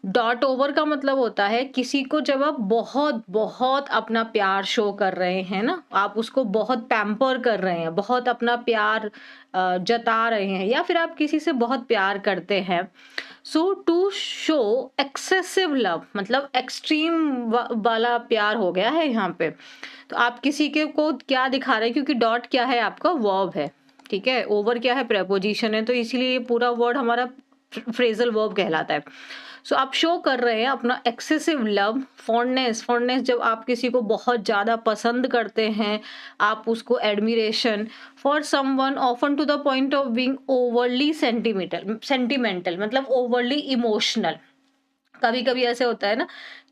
Dot over का मतलब होता है किसी को जब आप बहुत बहुत अपना प्यार शो कर रहे हैं ना, आप उसको बहुत पैम्पर कर रहे हैं, बहुत अपना प्यार जता रहे हैं, या फिर आप किसी से बहुत प्यार करते हैं। सो टू शो एक्सेसिव लव मतलब एक्सट्रीम वाला प्यार हो गया है यहाँ पे। तो आप किसी के को क्या दिखा रहे हैं, क्योंकि डॉट क्या है आपका, वर्ब है, ठीक है, ओवर क्या है, प्रेपोजिशन है, तो इसीलिए ये पूरा वर्ड हमारा फ्रेजल वर्ब कहलाता है। सो आप शो कर रहे हैं अपना एक्सेसिव लव, फॉन्डनेस। फॉन्डनेस जब आप किसी को बहुत ज्यादा पसंद करते हैं, आप उसको admiration for someone often to the point of being overly sentimental, sentimental मतलब ओवरली इमोशनल। कभी कभी ऐसे होता है ना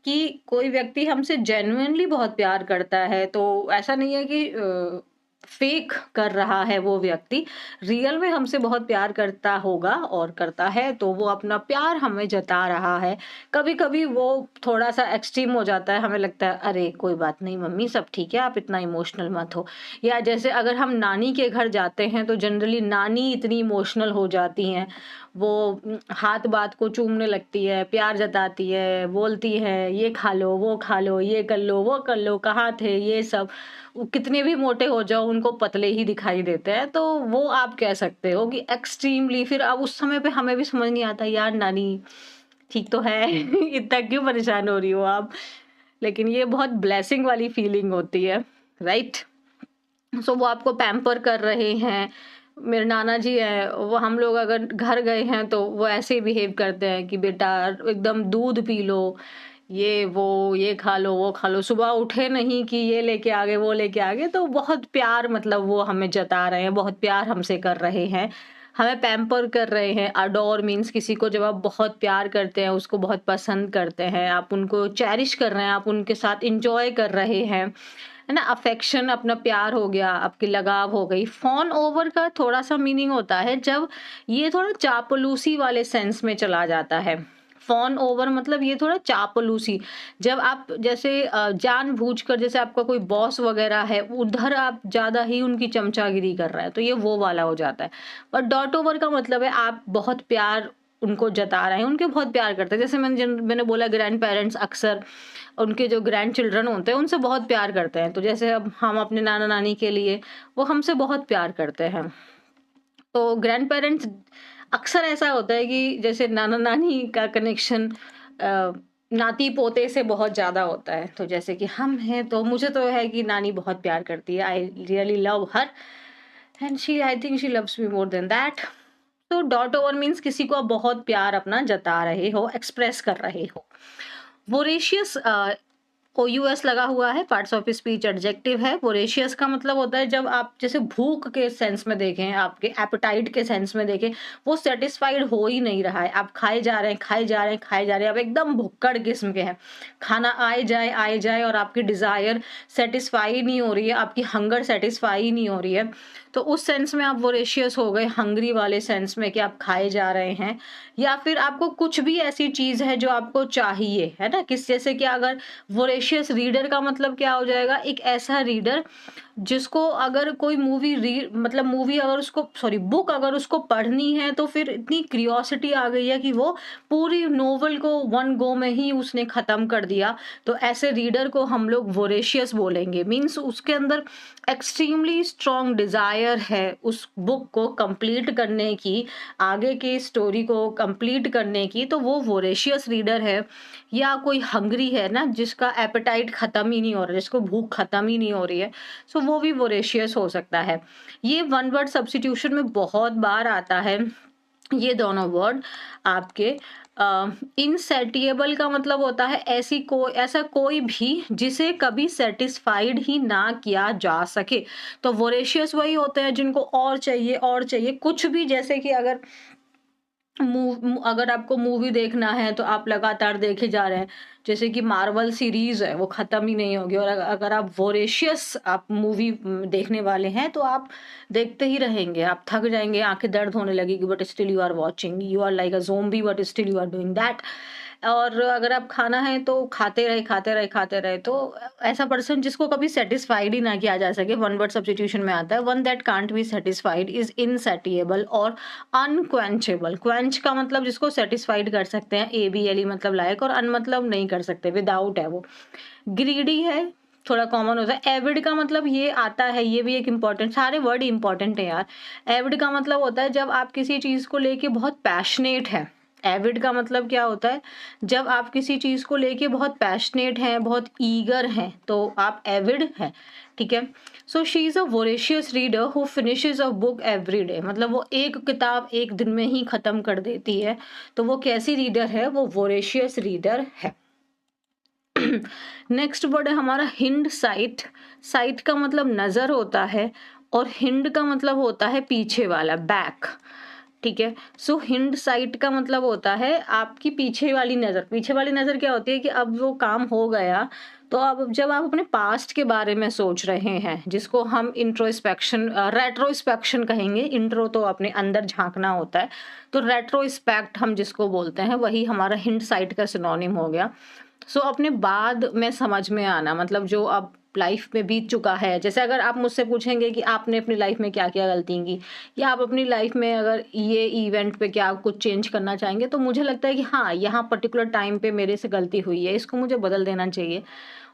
कि कोई व्यक्ति हमसे जेन्युइनली बहुत प्यार करता है, तो ऐसा नहीं है कि फेक कर रहा है वो व्यक्ति, रियल में हमसे बहुत प्यार करता होगा और करता है, तो वो अपना प्यार हमें जता रहा है। कभी कभी वो थोड़ा सा एक्सट्रीम हो जाता है, हमें लगता है अरे कोई बात नहीं मम्मी, सब ठीक है, आप इतना इमोशनल मत हो। या जैसे अगर हम नानी के घर जाते हैं तो जनरली नानी इतनी इमोशनल हो जाती हैं, वो हाथ बात को चूमने लगती है, प्यार जताती है, बोलती है ये खा लो, वो खा लो, ये कर लो, वो कर लो, कहाँ थे ये सब। वो कितने भी मोटे हो जाओ उनको पतले ही दिखाई देते हैं, तो वो आप कह सकते हो कि एक्सट्रीमली। फिर अब उस समय पे हमें भी समझ नहीं आता, यार नानी ठीक तो है इतना क्यों परेशान हो रही हो आप। लेकिन ये बहुत ब्लेसिंग वाली फीलिंग होती है, राइट। सो वो आपको पैम्पर कर रहे हैं। मेरे नाना जी हैं, वो हम लोग अगर घर गए हैं तो वो ऐसे ही बिहेव करते हैं कि बेटा एकदम दूध पी लो, ये वो, ये खा लो, वो खा लो, सुबह उठे नहीं कि ये लेके आ गए, वो लेके आ गए। तो बहुत प्यार, मतलब वो हमें जता रहे हैं, बहुत प्यार हमसे कर रहे हैं, हमें पैम्पर कर रहे हैं। अडोर मीन्स किसी को जब आप बहुत प्यार करते हैं, उसको बहुत पसंद करते हैं, आप उनको चेरिश कर रहे हैं, आप उनके साथ इंजॉय कर रहे हैं, है ना। अफेक्शन अपना प्यार हो गया, आपकी लगाव हो गई। फॉन ओवर का थोड़ा सा मीनिंग होता है जब ये थोड़ा चापलूसी वाले सेंस में चला जाता है। फॉन ओवर मतलब ये थोड़ा चापलूसी, जब आप जैसे जानबूझकर, जैसे आपका कोई बॉस वगैरह है, उधर आप ज्यादा ही उनकी चमचागिरी कर रहे हैं, तो ये वो वाला हो जाता है। और डॉट ओवर का मतलब है आप बहुत प्यार उनको जता रहे हैं, उनके बहुत प्यार करते हैं। जैसे मैंने बोला ग्रैंड पेरेंट्स अक्सर उनके जो ग्रैंड चिल्ड्रन होते हैं उनसे बहुत प्यार करते हैं, तो जैसे अब हम अपने नाना नानी के लिए, वो हमसे बहुत प्यार करते हैं। तो ग्रैंड पेरेंट्स अक्सर ऐसा होता है कि जैसे नाना नानी का कनेक्शन नाती पोते से बहुत ज्यादा होता है। तो जैसे कि हम हैं, तो मुझे तो है कि नानी बहुत प्यार करती है, I really love her, and she, I think she loves me more than that. तो डॉट ओवर मीन्स किसी को आप बहुत प्यार अपना जता रहे हो, एक्सप्रेस कर रहे हो। वोरेशियस OUS लगा हुआ है, पार्ट्स ऑफ स्पीच एडजेक्टिव है। वोरेशियस का मतलब होता है जब आप जैसे भूख के सेंस में देखें, आपके एपेटाइट के सेंस में देखें, वो सेटिस्फाइड हो ही नहीं रहा है। आप खाए जा रहे हैं, खाए जा रहे हैं, खाए जा रहे हैं, आप एकदम भुक्कड़ किस्म के हैं। खाना आए जाए और आपकी डिज़ायर सैटिस्फाई नहीं हो रही है, आपकी हंगर सैटिस्फाई नहीं हो रही है। तो उस सेंस में आप वोरेशियस हो गए, हंग्री वाले सेंस में कि आप खाए जा रहे हैं। या फिर आपको कुछ भी ऐसी चीज़ है जो आपको चाहिए, है ना? किस जैसे कि अगर वोरेशियस रीडर का मतलब क्या हो जाएगा? एक ऐसा रीडर जिसको अगर कोई मूवी री मतलब मूवी अगर उसको सॉरी बुक अगर उसको पढ़नी है तो फिर इतनी क्यूरियोसिटी आ गई है कि वो पूरी नोवेल को वन गो में ही उसने खत्म कर दिया। तो ऐसे रीडर को हम लोग वोरेशियस बोलेंगे। मीन्स उसके अंदर एक्सट्रीमली स्ट्रॉन्ग डिजायर है उस बुक को कंप्लीट करने की, आगे की स्टोरी को कंप्लीट करने की, तो वो वोरेशियस रीडर है। या कोई हंग्री है ना, जिसका एपेटाइट खत्म ही नहीं हो रहा, जिसको भूख खत्म ही नहीं हो रही है, सो वो भी वोरेशियस हो सकता है। ये वन वर्ड सब्स्टिट्यूशन में बहुत बार आता है, ये दोनों वर्ड आपके। इनसेटिएबल का मतलब होता है ऐसा कोई भी जिसे कभी सेटिस्फाइड ही ना किया जा सके। तो वोरेशियस वही होते हैं जिनको और चाहिए कुछ भी। जैसे कि अगर आपको मूवी देखना है तो आप लगातार देखे जा रहे हैं। जैसे कि मार्वल सीरीज है, वो खत्म ही नहीं होगी। और अगर आप वोरेशियस आप मूवी देखने वाले हैं तो आप देखते ही रहेंगे, आप थक जाएंगे, आंखें दर्द होने लगेगी, but still you are watching, you are like a zombie but still you are doing that. और अगर आप खाना है तो खाते रहे खाते रहे खाते रहे। तो ऐसा पर्सन जिसको कभी सेटिस्फाइड ही ना किया जा सके, वन वर्ड सब्स्टिट्यूशन में आता है। One that can't be satisfied is insatiable और अनक्वेंचेबल। क्वेंच का मतलब जिसको सेटिस्फाइड कर सकते हैं, ABLE मतलब लायक, और अन मतलब नहीं कर सकते, विदाउट है वो। ग्रीडी है, थोड़ा कॉमन होता है। एविड का मतलब ये आता है, ये भी एक इम्पॉर्टेंट, सारे वर्ड इंपॉर्टेंट है यार। एविड का मतलब होता है जब आप किसी चीज को लेके बहुत पैशनेट है। एविड का मतलब क्या होता है? जब आप किसी चीज को लेके बहुत पैशनेट हैं, बहुत ईगर हैं, तो आप एविड हैं। ठीक है। So she is a voracious reader who finishes a book every day. मतलब वो एक किताब एक दिन में ही खत्म कर देती है। तो वो कैसी रीडर है? वो वोरेशियस रीडर है। नेक्स्ट वर्ड है हमारा हिंड साइट। साइट का मतलब नजर होता है, और हिंड का मतलब होता है पीछे वाला, बैक। ठीक है। सो हिंड साइट का मतलब होता है आपकी पीछे वाली नजर। पीछे वाली नजर क्या होती है कि अब वो काम हो गया, तो अब जब आप अपने पास्ट के बारे में सोच रहे हैं, जिसको हम इंट्रोस्पेक्शन रेट्रोस्पेक्शन कहेंगे। इंट्रो तो अपने अंदर झांकना होता है, तो रेट्रोस्पेक्ट हम जिसको बोलते हैं, वही हमारा हिंड साइट का सिनोनिम हो गया। सो अपने बाद में समझ में आना, मतलब जो अब लाइफ में बीत चुका है। जैसे अगर आप मुझसे पूछेंगे कि आपने अपनी लाइफ में क्या क्या गलती की, या आप अपनी लाइफ में अगर ये इवेंट पे क्या कुछ चेंज करना चाहेंगे, तो मुझे लगता है कि हाँ, यहाँ पर्टिकुलर टाइम पे मेरे से गलती हुई है, इसको मुझे बदल देना चाहिए।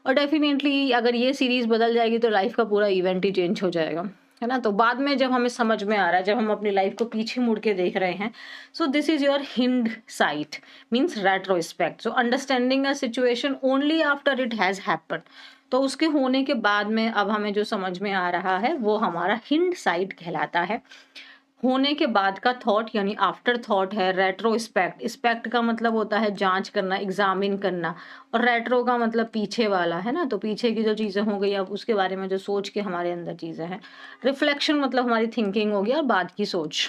और डेफिनेटली अगर ये सीरीज बदल जाएगी तो लाइफ का पूरा इवेंट ही चेंज हो जाएगा, है ना? तो बाद में जब हमें समझ में आ रहा है, जब हम अपनी लाइफ को पीछे मुड़ के देख रहे हैं, so this is your hind site, means retrospect. So understanding a situation only after it has happened. तो उसके होने के बाद में अब हमें जो समझ में आ रहा है वो हमारा हिंड साइट कहलाता है। होने के बाद का थॉट यानी आफ्टर थॉट है रेट्रोस्पेक्ट। स्पेक्ट का मतलब होता है जांच करना, एग्जामिन करना। और रेट्रो का मतलब पीछे वाला, है ना? तो पीछे की जो चीजें हो गई, अब उसके बारे में जो सोच के हमारे अंदर चीजें हैं। रिफ्लेक्शन मतलब हमारी थिंकिंग हो गया और बाद की सोच।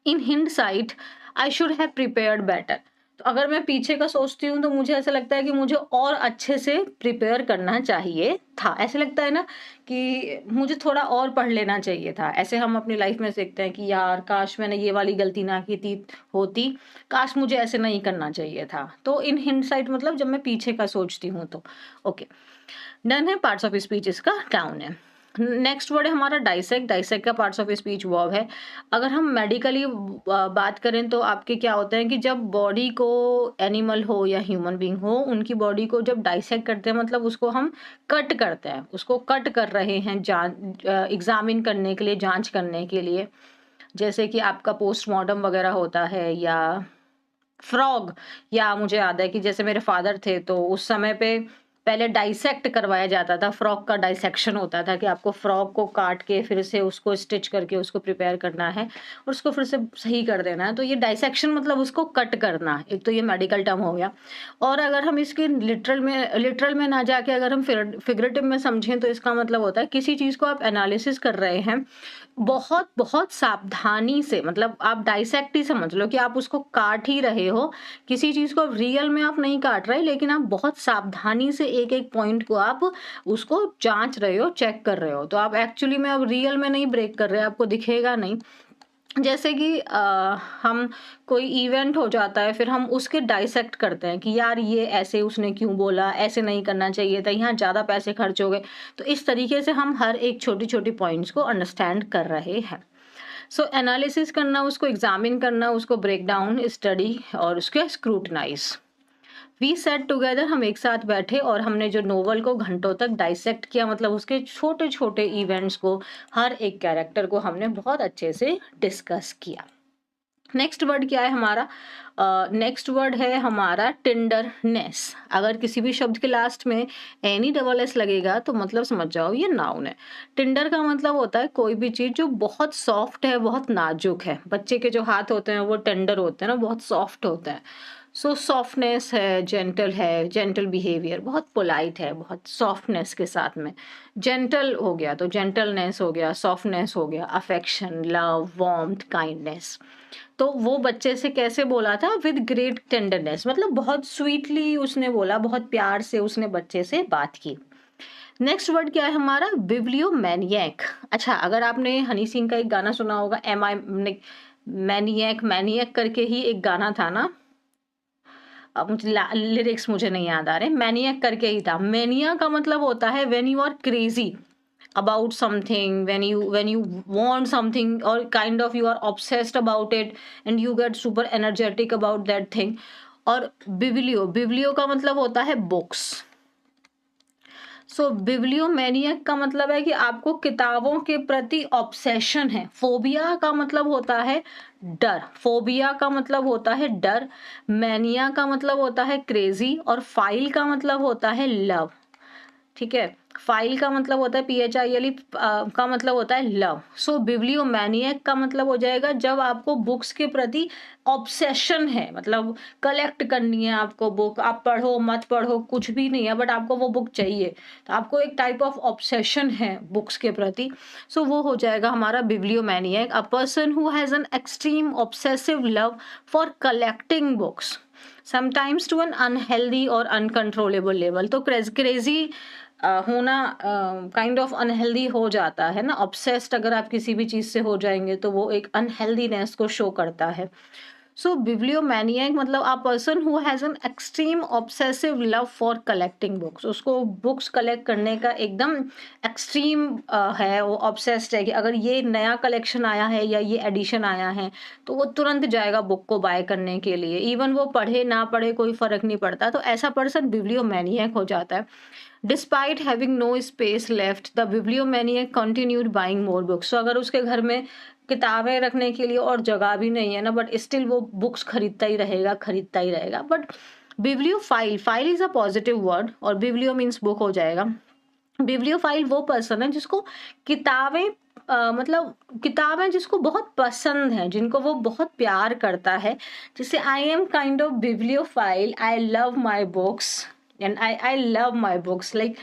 In hindsight I should have prepared better. तो अगर मैं पीछे का सोचती हूँ तो मुझे ऐसा लगता है कि मुझे और अच्छे से प्रिपेयर करना चाहिए था। ऐसे लगता है ना कि मुझे थोड़ा और पढ़ लेना चाहिए था। ऐसे हम अपनी लाइफ में सीखते हैं कि यार काश मैंने ये वाली गलती ना की थी होती, काश मुझे ऐसे नहीं करना चाहिए था। तो इन हिंड साइट मतलब जब मैं पीछे का सोचती हूँ तो। ओके, डन है। पार्ट्स ऑफ स्पीच इसका डाउन है। नेक्स्ट वर्ड है हमारा डाइसेक्ट। डाइसेक्ट का पार्ट्स ऑफ स्पीच वर्ब है। अगर हम मेडिकली बात करें तो आपके क्या होता है कि जब बॉडी को, एनिमल हो या ह्यूमन बीइंग हो, उनकी बॉडी को जब डाइसेक्ट करते हैं मतलब उसको हम कट करते हैं, उसको कट कर रहे हैं एग्जामिन करने के लिए, जांच करने के लिए। जैसे कि आपका पोस्टमार्टम वगैरह होता है, या फ्रॉग, या मुझे याद है कि जैसे मेरे फादर थे तो उस समय पे पहले डाइसेक्ट करवाया जाता था, फ्रॉक का डाइसेक्शन होता था कि आपको फ्रॉक को काट के फिर से उसको स्टिच करके उसको प्रिपेयर करना है और उसको फिर से सही कर देना है। तो ये डाइसेक्शन मतलब उसको कट करना, एक तो ये मेडिकल टर्म हो गया। और अगर हम इसकी लिटरल में ना जाके अगर हम फिगरेटिव में समझें तो इसका मतलब होता है किसी चीज़ को आप एनालिसिस कर रहे हैं, बहुत बहुत सावधानी से, मतलब आप डाइसेक्ट ही समझ लो कि आप उसको काट ही रहे हो। किसी चीज़ को रियल में आप नहीं काट रहे, लेकिन आप बहुत सावधानी से एक-एक पॉइंट को आप उसको जाँच रहे हो, चेक कर रहे हो। तो आप एक्चुअली में अब रियल में नहीं ब्रेक कर रहे, आपको दिखेगा नहीं। जैसे कि हम कोई इवेंट हो जाता है, फिर हम उसके डाइसेक्ट करते हैं कि यार ये ऐसे उसने क्यों बोला, ऐसे नहीं करना चाहिए था, यहाँ ज़्यादा पैसे खर्च हो गए। तो इस तरीके से हम हर एक छोटी-छोटी पॉइंट्स को अंडरस्टैंड कर रहे हैं। सो एनालिसिस करना, उसको एग्ज़ामिन करना, उसको ब्रेक डाउन, स्टडी और उसके स्क्रूटनाइज़। वी सेट टुगेदर, हम एक साथ बैठे और हमने जो नोवेल को घंटों तक डाइसेक्ट किया, मतलब उसके छोटे-छोटे इवेंट्स को, हर एक कैरेक्टर को हमने बहुत अच्छे से डिस्कस किया। नेक्स्ट वर्ड क्या है हमारा? नेक्स्ट वर्ड है हमारा टेंडरनेस। अगर किसी भी शब्द के लास्ट में एनी डबल एस लगेगा तो मतलब समझ जाओ ये नाउन है। टेंडर का मतलब होता है कोई भी चीज जो बहुत सॉफ्ट है, बहुत नाजुक है। बच्चे के जो हाथ होते हैं वो टेंडर होते हैं ना, बहुत सॉफ्ट होते हैं। सो सॉफ्टनेस है, जेंटल बिहेवियर, बहुत पोलाइट है, बहुत सॉफ्टनेस के साथ में। जेंटल हो गया तो जेंटलनेस हो गया, सॉफ्टनेस हो गया, अफेक्शन, लव, वार्मथ, काइंडनेस। तो वो बच्चे से कैसे बोला था? विद ग्रेट टेंडरनेस, मतलब बहुत स्वीटली उसने बोला, बहुत प्यार से उसने बच्चे से बात की। नेक्स्ट वर्ड क्या है हमारा? बिब्लियोमैनियक। अच्छा, अगर आपने हनी सिंह का एक गाना सुना होगा, एम आई मैनियक, मैनियक करके ही एक गाना था ना, अब मुझे लिरिक्स मुझे नहीं याद आ रहे, मैनियक करके ही था। मैनिया का मतलब होता है when you are crazy about something, when you want something, or kind of you are obsessed about it and you get super energetic about that thing। और बिब्लियो का मतलब होता है बुक्स। सो बिब्लियोमैनियक का मतलब है कि आपको किताबों के प्रति ऑब्सेशन है। फोबिया का मतलब होता है डर, फोबिया का मतलब होता है डर, मैनिया का मतलब होता है क्रेजी, और फाइल का मतलब होता है लव। ठीक है, फाइल का मतलब होता है PHILE, का मतलब होता है लव। सो बिब्लियोमैनियक का मतलब हो जाएगा जब आपको बुक्स के प्रति ऑब्सेशन है, मतलब कलेक्ट करनी है आपको बुक, आप पढ़ो मत पढ़ो कुछ भी नहीं है, बट आपको वो बुक चाहिए, तो आपको एक टाइप ऑफ ऑब्सेशन है बुक्स के प्रति। सो वो हो जाएगा हमारा bibliomaniac, a person who has an extreme obsessive love for collecting books, sometimes to an unhealthy और अनकंट्रोलेबल लेवल। तो क्रेजी होना काइंड ऑफ अनहेल्दी हो जाता है ना। ऑब्सेस्ड अगर आप किसी भी चीज से हो जाएंगे तो वो एक अनहेल्दीनेस को शो करता है। सो बिब्लियोमैनियक मतलब a person who has an extreme obsessive love for collecting books, उसको बुक्स कलेक्ट करने का एकदम एक्सट्रीम है, वो ऑब्सेस्ड है कि अगर ये नया कलेक्शन आया है या ये एडिशन आया है तो वो तुरंत जाएगा बुक को बाय करने के लिए, इवन वो पढ़े ना पढ़े कोई फर्क नहीं पड़ता। तो ऐसा पर्सन बिब्लियोमैनियक हो जाता है। Despite having no space left, the bibliomaniac continued buying more books. So अगर उसके घर में किताबें रखने के लिए और जगह भी नहीं है ना, बट स्टिल वो बुक्स खरीदता ही रहेगा, खरीदता ही रहेगा। But bibliophile, file is a positive word और बिब्लियो मीन्स बुक हो जाएगा। बिब्लियोफाइल वो पर्सन है जिसको किताबें मतलब किताबें जिसको बहुत पसंद है, जिनको वो बहुत प्यार करता है। जैसे I am kind of bibliophile, I love my books and I love my books, like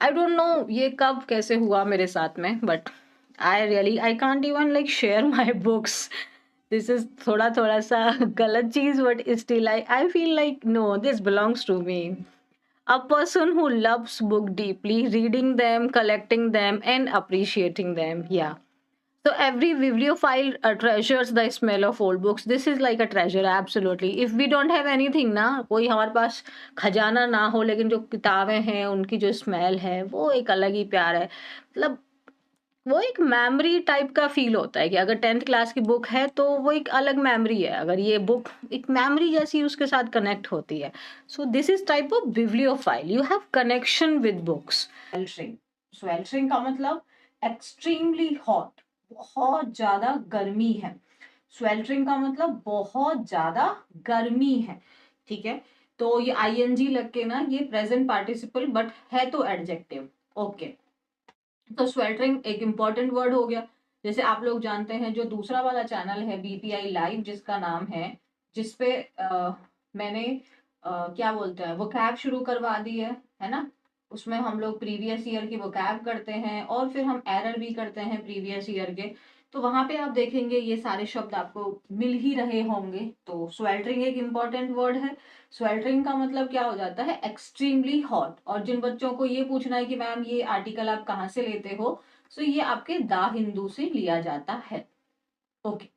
I don't know ये कब कैसे हुआ मेरे साथ में, but I can't even like share my books. This is थोड़ा थोड़ा सा गलत चीज, but still I feel like no, this belongs to me. A person who loves book deeply, reading them, collecting them, and appreciating them. Yeah. So every bibliophile treasures the smell of old books. This is like a treasure, absolutely. If we don't have anything ना, कोई हमारे पास खजाना ना हो, लेकिन जो किताबें हैं उनकी जो स्मेल है वो एक अलग ही प्यार है। मतलब वो एक मेमोरी टाइप का फील होता है कि अगर 10th क्लास की बुक है तो वो एक अलग मेमोरी है, अगर ये बुक एक मेमोरी जैसी उसके साथ कनेक्ट होती है। So this is type of bibliophile, you have connection with books. Sweltering, sweltering का मतलब एक्सट्रीमली हॉट, बहुत ज्यादा गर्मी है। स्वेल्टरिंग का मतलब बहुत ज्यादा गर्मी है, ठीक है। तो ये आईएनजी लग के ना ये प्रेजेंट पार्टिसिपल बट है तो एडजेक्टिव। ओके, तो स्वेल्टरिंग एक इंपॉर्टेंट वर्ड हो गया। जैसे आप लोग जानते हैं जो दूसरा वाला चैनल है बीपीआई लाइव जिसका नाम है, जिसपे मैंने क्या बोलते हैं वोकैब शुरू करवा दी है ना। उसमें हम लोग प्रीवियस ईयर की वोकैब करते हैं और फिर हम एरर भी करते हैं प्रीवियस ईयर के। तो वहां पे आप देखेंगे ये सारे शब्द आपको मिल ही रहे होंगे। तो स्वेल्टरिंग एक इम्पॉर्टेंट वर्ड है। स्वेल्टरिंग का मतलब क्या हो जाता है, एक्सट्रीमली हॉट। और जिन बच्चों को ये पूछना है कि मैम ये आर्टिकल आप कहाँ से लेते हो, सो ये आपके द हिंदू से लिया जाता है। ओके,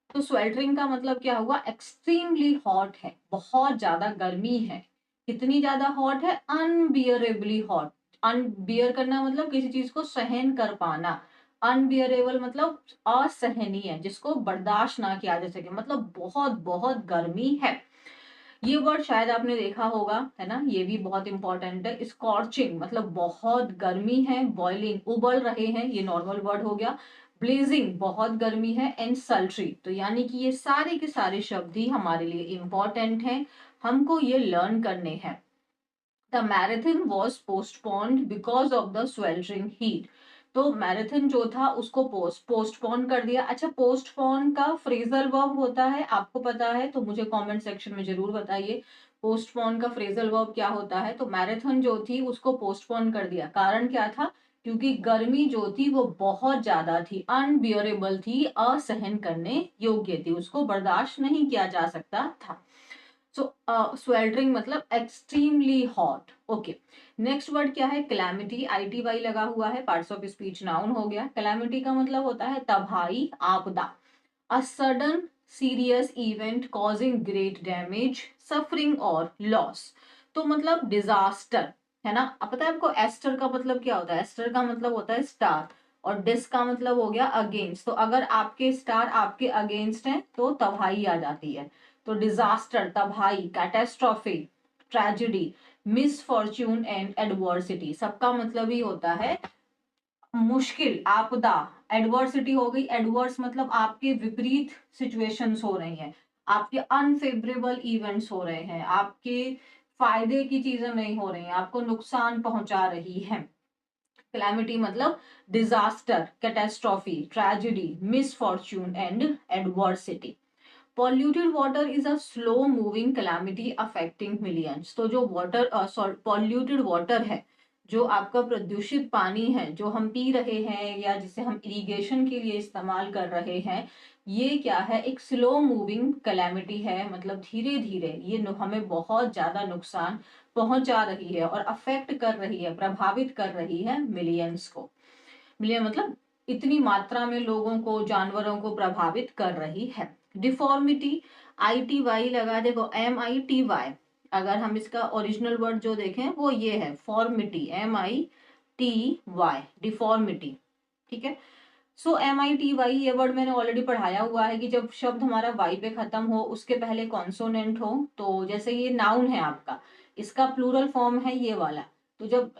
तो स्वेल्टरिंग का मतलब क्या हुआ, एक्सट्रीमली हॉट है, बहुत ज्यादा गर्मी है। कितनी ज्यादा हॉट है, अनबियरेबली हॉट। अनबियर करना मतलब किसी चीज को सहन कर पाना, अनबियरेबल मतलब असहनीय, जिसको बर्दाश्त ना किया जा सके, मतलब बहुत बहुत गर्मी है। ये वर्ड शायद आपने देखा होगा, है ना, ये भी बहुत इंपॉर्टेंट है। स्कॉर्चिंग मतलब बहुत गर्मी है, बॉइलिंग उबल रहे हैं, ये नॉर्मल वर्ड हो गया। ब्लेजिंग बहुत गर्मी है, एंड सल्ट्री, तो यानी कि ये सारे के सारे शब्द ही हमारे लिए इंपॉर्टेंट हैं, हमको ये लर्न करने हैं। The marathon was postponed because of the sweltering heat. तो मैराथन जो था उसको पोस्टपोन कर दिया। अच्छा, पोस्टपोन का फ्रेजल वर्ब होता है, आपको पता है तो मुझे कमेंट सेक्शन में जरूर बताइए पोस्टपोन का फ्रेजल वर्ब क्या होता है। तो मैराथन जो थी उसको पोस्टपोन कर दिया, कारण क्या था, क्योंकि गर्मी जो थी वो बहुत ज्यादा थी, अनबियरेबल थी, असहन करने योग्य थी, उसको बर्दाश्त नहीं किया जा सकता था। सो स्वेल्टरिंग मतलब extremely hot. Okay, next word क्या है, कैलामिटी, ITY लगा हुआ है, पार्ट्स ऑफ स्पीच नाउन हो गया। कैलामिटी का मतलब होता है तबाही, आपदा। A sudden serious event causing great damage, suffering और लॉस। तो मतलब डिजास्टर, है ना। अब पता है आपको एस्टर का मतलब क्या होता है, एस्टर का मतलब होता है स्टार, और डिस का मतलब हो गया अगेंस्ट। तो अगर आपके स्टार आपके अगेंस्ट हैं तो तबाही आ जाती है। तो डिजास्टर, तबाही, catastrophe, tragedy, misfortune and adversity, सबका मतलब ही होता है मुश्किल, आपदा। एडवर्सिटी हो गई, एडवर्स मतलब आपके विपरीत सिचुएशंस हो रही हैं, आपके अनफेवरेबल इवेंट्स हो रहे हैं, आपके फायदे की चीजें नहीं हो रही हैं, आपको नुकसान पहुंचा रही है। कैलामिटी मतलब disaster, catastrophe, tragedy, misfortune and adversity. Polluted water is a slow moving calamity affecting millions. तो जो वाटर पॉल्यूटेड वाटर है, जो आपका प्रदूषित पानी है जो हम पी रहे हैं या जिसे हम इरिगेशन के लिए इस्तेमाल कर रहे हैं, ये क्या है, एक स्लो मूविंग कैलामिटी है, मतलब धीरे धीरे ये हमें बहुत ज्यादा नुकसान पहुंचा रही है और अफेक्ट कर रही है, प्रभावित कर रही है मिलियंस को। मिलियन मतलब इतनी मात्रा में लोगों को, जानवरों को प्रभावित कर रही है। डिफॉर्मिटी, ITY लगा, देखो MITY, अगर हम इसका ओरिजिनल वर्ड जो देखें वो ये है फॉर्मिटी, MITY, डिफॉर्मिटी। ठीक है, सो MITY ये वर्ड मैंने ऑलरेडी पढ़ाया हुआ है कि जब शब्द हमारा वाई पे खत्म हो, उसके पहले कॉन्सोनेंट हो, तो जैसे ये नाउन है आपका, इसका प्लूरल फॉर्म है ये वाला, तो जब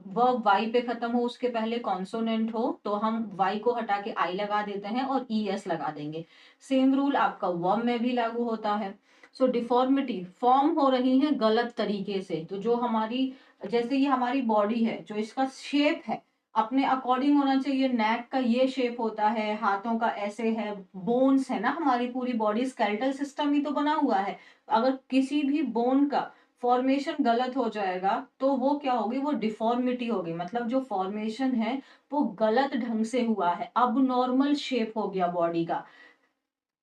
वर्ब वाई पे खत्म हो, उसके पहले कॉन्सोनेंट हो, तो हम वाई को हटा के आई लगा देते हैं और ES लगा देंगे। सेम रूल आपका वर्ब में भी लागू होता है। सो डिफॉर्मिटी, फॉर्म हो रही है गलत तरीके से, तो जो हमारी, जैसे ये हमारी बॉडी है, जो इसका शेप है अपने अकॉर्डिंग होना चाहिए। नेक का ये शेप होता है, हाथों का ऐसे है, बोन्स है ना, हमारी पूरी बॉडी स्केलेटल सिस्टम ही तो बना हुआ है। अगर किसी भी बोन का फॉर्मेशन गलत हो जाएगा तो वो क्या होगी, वो डिफॉर्मिटी होगी, मतलब जो फॉर्मेशन है वो गलत ढंग से हुआ है, अब नॉर्मल शेप हो गया बॉडी का,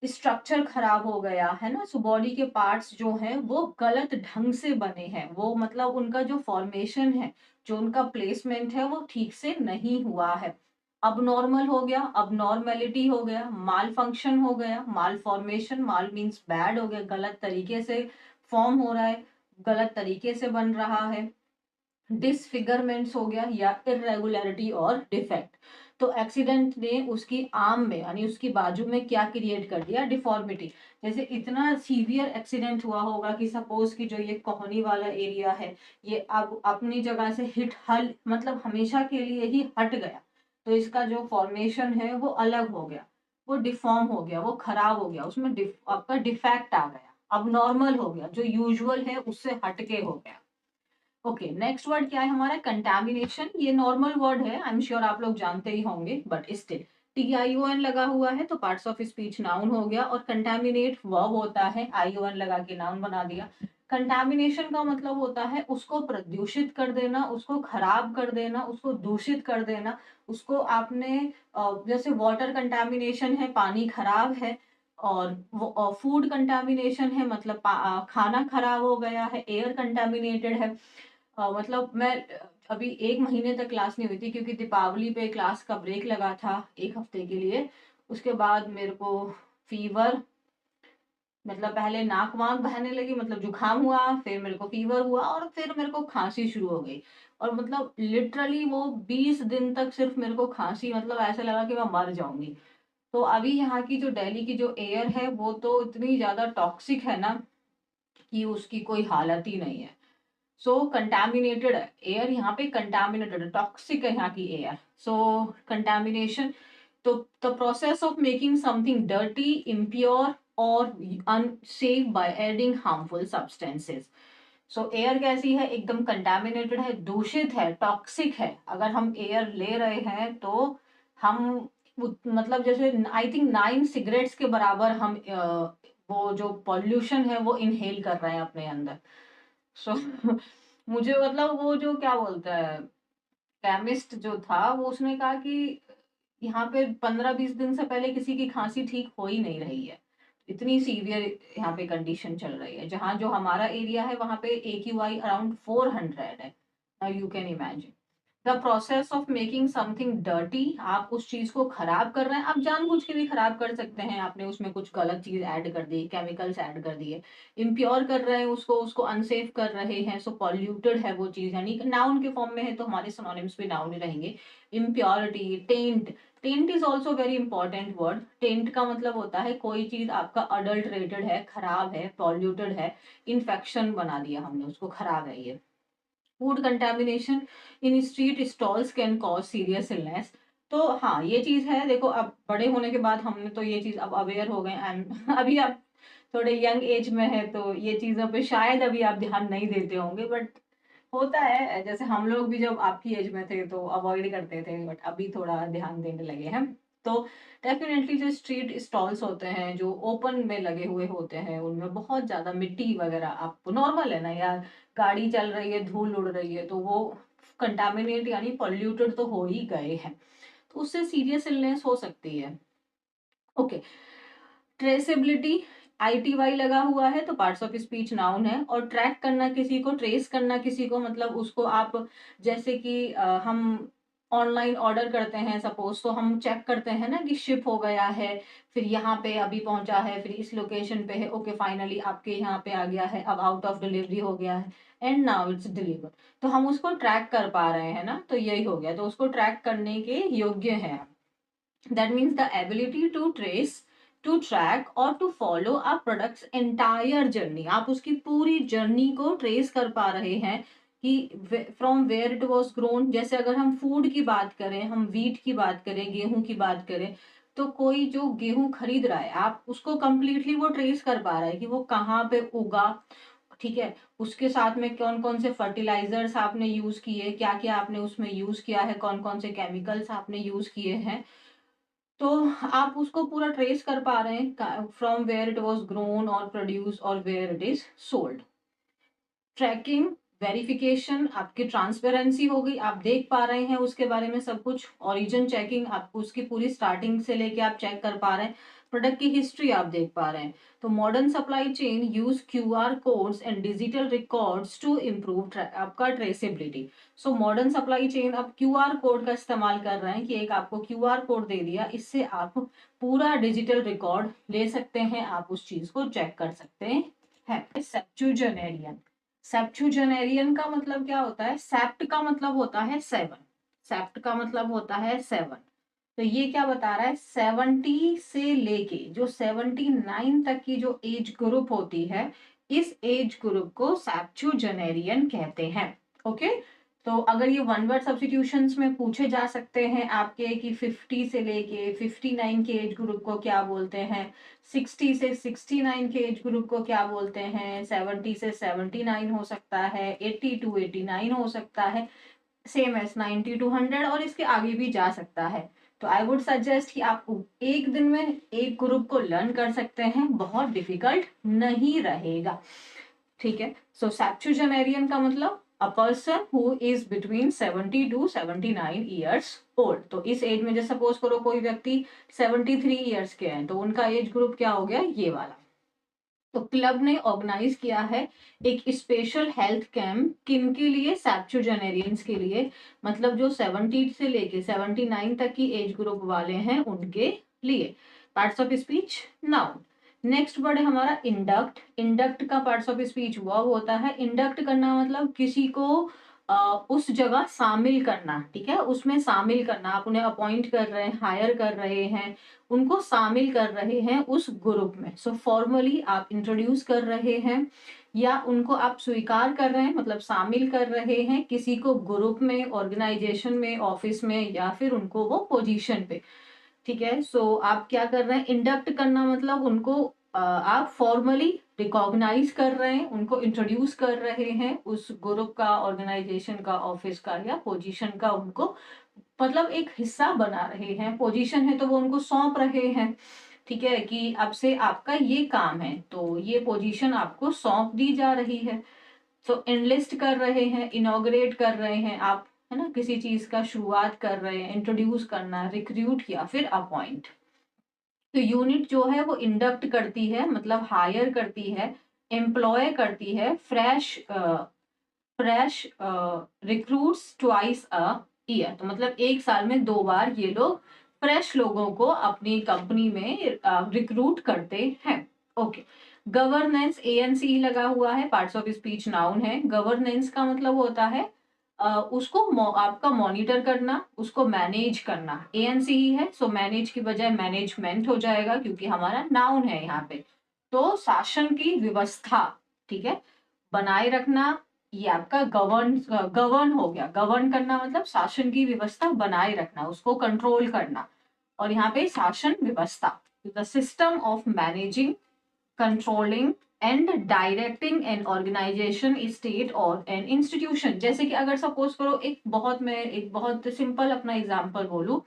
स्ट्रक्चर खराब हो गया है ना। सो बॉडी के पार्ट्स जो हैं वो गलत ढंग से बने हैं, वो मतलब उनका जो फॉर्मेशन है, जो उनका प्लेसमेंट है वो ठीक से नहीं हुआ है, अब नॉर्मल हो गया, अब नॉर्मेलिटी हो गया, माल फंक्शन हो गया, माल फॉर्मेशन, माल मीन्स बैड हो गया, गलत तरीके से फॉर्म हो रहा है, गलत तरीके से बन रहा है। डिसफिगरमेंट्स हो गया या इरेगुलरिटी और डिफेक्ट। तो एक्सीडेंट ने उसकी आर्म में यानी उसकी बाजू में क्या क्रिएट कर दिया, डिफॉर्मिटी। जैसे इतना सीवियर एक्सीडेंट हुआ होगा कि सपोज कि जो ये कोहनी वाला एरिया है ये अब अपनी जगह से हिट हल मतलब हमेशा के लिए ही हट गया, तो इसका जो फॉर्मेशन है वो अलग हो गया, वो डिफॉर्म हो गया, वो खराब हो गया, उसमें आपका डिफेक्ट आ गया। अब नॉर्मल हो गया, जो यूजुअल है उससे हटके हो गया। ओके, नेक्स्ट वर्ड क्या है हमारा, कंटामिनेशन। ये नॉर्मल वर्ड है, आई एम श्योर आप लोग जानते ही होंगे, बट स्टिल TION लगा हुआ है तो पार्ट्स ऑफ स्पीच नाउन हो गया, और कंटामिनेट वर्ब होता है, ION लगा के नाउन बना दिया। कंटामिनेशन का मतलब होता है उसको प्रदूषित कर देना, उसको खराब कर देना, उसको दूषित कर देना। उसको आपने जैसे वाटर कंटामिनेशन है, पानी खराब है, और फूड कंटामिनेशन है, मतलब खाना खराब हो गया है, एयर कंटामिनेटेड है। मतलब मैं अभी 1 महीने तक क्लास नहीं हुई थी, क्योंकि दीपावली पे क्लास का ब्रेक लगा था 1 हफ्ते के लिए। उसके बाद मेरे को फीवर, मतलब पहले नाक वाक बहने लगी, मतलब जुकाम हुआ, फिर मेरे को फीवर हुआ, और फिर मेरे को खांसी शुरू हो गई। और मतलब लिटरली वो 20 दिन तक सिर्फ मेरे को खांसी, मतलब ऐसा लगा कि मैं मर जाऊंगी। तो अभी यहाँ की जो दिल्ली की जो एयर है वो तो इतनी ज्यादा टॉक्सिक है ना, कि उसकी कोई हालत ही नहीं है। सो कंटामिनेटेड एयर, यहाँ पे कंटामिनेटेड टॉक्सिक है यहाँ की एयर। सो कंटामिनेशन, तो the process of making something dirty, impure और unsafe by adding harmful substances. So air कैसी है, एकदम कंटामिनेटेड है, दूषित है, टॉक्सिक है। अगर हम एयर ले रहे हैं तो हम मतलब जैसे आई थिंक 9 सिगरेट्स के बराबर हम वो जो पॉल्यूशन है वो इनहेल कर रहे हैं अपने अंदर। सो मुझे मतलब वो जो क्या बोलता है, केमिस्ट जो था वो उसने कहा कि यहाँ पे 15-20 दिन से पहले किसी की खांसी ठीक हो ही नहीं रही है। इतनी सीवियर यहाँ पे कंडीशन चल रही है। जहाँ जो हमारा एरिया है वहां पे AQI अराउंड 400 है। Now you can imagine the process of making something dirty. आप उस चीज को खराब कर रहे हैं, आप जानबूझ के भी खराब कर सकते हैं, आपने उसमें कुछ गलत चीज ऐड कर दी, केमिकल्स ऐड कर दिए। इम्प्योर कर रहे हैं उसको, उसको अनसेफ कर रहे हैं, सो पॉल्यूटेड है वो चीज, यानी नाउन के फॉर्म में है तो हमारे सिनोनिम्स भी नाउन ही रहेंगे। Impurity, tent. Tent is also very important word. Tent का मतलब होता है कोई चीज आपका अडल्टरेटेड है, खराब है, पॉल्यूटेड है, इन्फेक्शन बना दिया हमने उसको, खराब है ये। Food contamination in street stalls can cause serious illness. तो हाँ, ये चीज है। देखो अब बड़े होने के बाद हमने तो ये चीज अब अवेयर हो गए, एंड अभी आप थोड़े यंग एज में है तो ये चीजों पे शायद अभी आप ध्यान नहीं देते होंगे, बट होता है। जैसे हम लोग भी जब आपकी एज में थे तो अवॉइड करते थे, बट अभी थोड़ा ध्यान देने लगे हैं। तो डेफिनेटली जो स्ट्रीट स्टॉल्स होते हैं जो ओपन में लगे हुए होते हैं उनमें बहुत ज्यादा मिट्टी वगैरह, आपको नॉर्मल है ना यार, गाड़ी चल रही है, धूल उड़ रही है, तो वो कंटामिनेट यानी पॉल्यूटेड तो हो ही गए हैं, तो उससे सीरियस इलनेस हो सकती है। ओके, ट्रेसेबिलिटी, ITY लगा हुआ है तो पार्ट्स ऑफ स्पीच नाउन है। और ट्रैक करना किसी को, ट्रेस करना किसी को, मतलब उसको आप जैसे कि हम ऑनलाइन ऑर्डर करते हैं सपोज, तो हम चेक करते हैं ना कि शिप हो गया है, फिर यहाँ पे अभी पहुंचा है, फिर इस लोकेशन पे है, ओके फाइनली आपके यहाँ पे आ गया है, अब आउट ऑफ डिलीवरी हो गया है, एंड नाउ इट्स डिलीवर। तो हम उसको ट्रैक कर पा रहे हैं ना, तो यही हो गया, तो उसको ट्रैक करने के योग्य है। That means the ability to trace, to track और to follow a product's entire journey। आप उसकी पूरी जर्नी को ट्रेस कर पा रहे हैं कि from where it was grown. जैसे अगर हम फूड की बात करें, हम वीट की बात करें, गेहूं की बात करें, तो कोई जो गेहूं खरीद रहा है आप उसको कंप्लीटली वो ट्रेस कर पा रहा है कि वो कहाँ पे उगा, ठीक है, उसके साथ में कौन कौन से फर्टिलाइजर्स आपने यूज किए, क्या क्या आपने उसमें यूज किया है, कौन कौन से केमिकल्स आपने यूज किए हैं। तो आप उसको पूरा ट्रेस कर पा रहे हैं from where it was grown और प्रोड्यूस और where it is sold. Tracking, verification, आपकी ट्रांसपेरेंसी हो गई, आप देख पा रहे हैं उसके बारे में सब कुछ। ओरिजिन चेकिंग, आप उसकी पूरी स्टार्टिंग से लेके आप चेक कर पा रहे हैं, प्रोडक्ट की हिस्ट्री आप देख पा रहे हैं। तो modern supply chain use QR codes and digital records to improve आपका traceability. So modern supply chain अब QR कोड का इस्तेमाल कर रहे हैं कि एक आपको QR कोड दे दिया, इससे आप पूरा डिजिटल रिकॉर्ड ले सकते हैं, आप उस चीज को चेक कर सकते हैं। सेप्चुजेनेरियन, सेप्चुजेनेरियन का मतलब क्या होता है, सेप्ट का मतलब होता है 7, सेप्ट का मतलब होता है 7। तो ये क्या बता रहा है, 70 से लेके जो 79 तक की जो एज ग्रुप होती है, इस एज ग्रुप को सेप्चुजेनेरियन कहते हैं। ओके, तो अगर ये वन वर्ड सब्स्टिट्यूशंस में पूछे जा सकते हैं आपके कि 50 से लेके 59 के एज ग्रुप को क्या बोलते हैं, 60 से 69 के एज ग्रुप को क्या बोलते हैं, 70 से 79 हो सकता है, 80 टू 89 हो सकता है, सेम एस 90 टू 100 और इसके आगे भी जा सकता है। तो आई वुड सजेस्ट कि आप एक दिन में एक ग्रुप को लर्न कर सकते हैं, बहुत डिफिकल्ट नहीं रहेगा। ठीक है, सो सेप्चुजेनेरियन का मतलब a person who is between 70 to 79 years old. तो इस एज में जैसे सपोज करो कोई व्यक्ति 73 ईयर्स के हैं, तो उनका एज ग्रुप क्या हो गया, ये वाला। तो क्लब ने ऑर्गेनाइज किया है एक स्पेशल हेल्थ कैंप, किन के लिए, सेप्चुजेनेरियंस के लिए, मतलब जो 70 से लेके 79 तक की एज ग्रुप वाले हैं उनके लिए। Parts of speech, noun. Next word है हमारा इंडक्ट। इंडक्ट का पार्ट्स ऑफ स्पीच वर्ब होता है। इंडक्ट करना मतलब किसी को उस जगह शामिल करना, ठीक है, उसमें शामिल करना। आप उन्हें अपॉइंट कर रहे हैं, हायर कर रहे हैं, उनको शामिल कर रहे हैं उस ग्रुप में। सो फॉर्मली आप इंट्रोड्यूस कर रहे हैं या उनको आप स्वीकार कर रहे हैं, मतलब शामिल कर रहे हैं किसी को ग्रुप में, ऑर्गेनाइजेशन में, ऑफिस में, या फिर उनको वो पोजीशन पे। ठीक है, सो आप क्या कर रहे हैं, इंडक्ट करना मतलब उनको आप फॉर्मली रिकॉग्नाइज कर रहे हैं, उनको इंट्रोड्यूस कर रहे हैं उस ग्रुप का, ऑर्गेनाइजेशन का, ऑफिस का या पोजीशन का, उनको मतलब एक हिस्सा बना रहे हैं। पोजीशन है तो वो उनको सौंप रहे हैं, ठीक है, कि अब से आपका ये काम है, तो ये पोजीशन आपको सौंप दी जा रही है। सो एनलिस्ट कर रहे हैं, इनॉग्रेट कर रहे हैं आप, है ना, किसी चीज का शुरुआत कर रहे हैं, इंट्रोड्यूस करना, रिक्रूट या फिर अपॉइंट। तो यूनिट जो है वो इंडक्ट करती है, मतलब हायर करती है, एम्प्लॉय करती है, fresh recruits twice a year. तो मतलब एक साल में 2 बार ये लोग फ्रेश लोगों को अपनी कंपनी में रिक्रूट करते हैं। ओके, गवर्नेंस, एएनसी लगा हुआ है, पार्ट्स ऑफ स्पीच नाउन है। गवर्नेंस का मतलब होता है उसको आपका मॉनिटर करना, उसको मैनेज करना। एएनसी ही है, सो मैनेज की बजाय मैनेजमेंट हो जाएगा क्योंकि हमारा नाउन है यहाँ पे। तो शासन की व्यवस्था, ठीक है, बनाए रखना, ये आपका गवर्न, गवर्न हो गया। गवर्न करना मतलब शासन की व्यवस्था बनाए रखना, उसको कंट्रोल करना। और यहाँ पे शासन व्यवस्था, the system of managing, controlling and directing an organisation, state और एन इंस्टीट्यूशन। जैसे कि अगर सपोज करो मैं एक बहुत सिंपल अपना एग्जांपल बोलूं,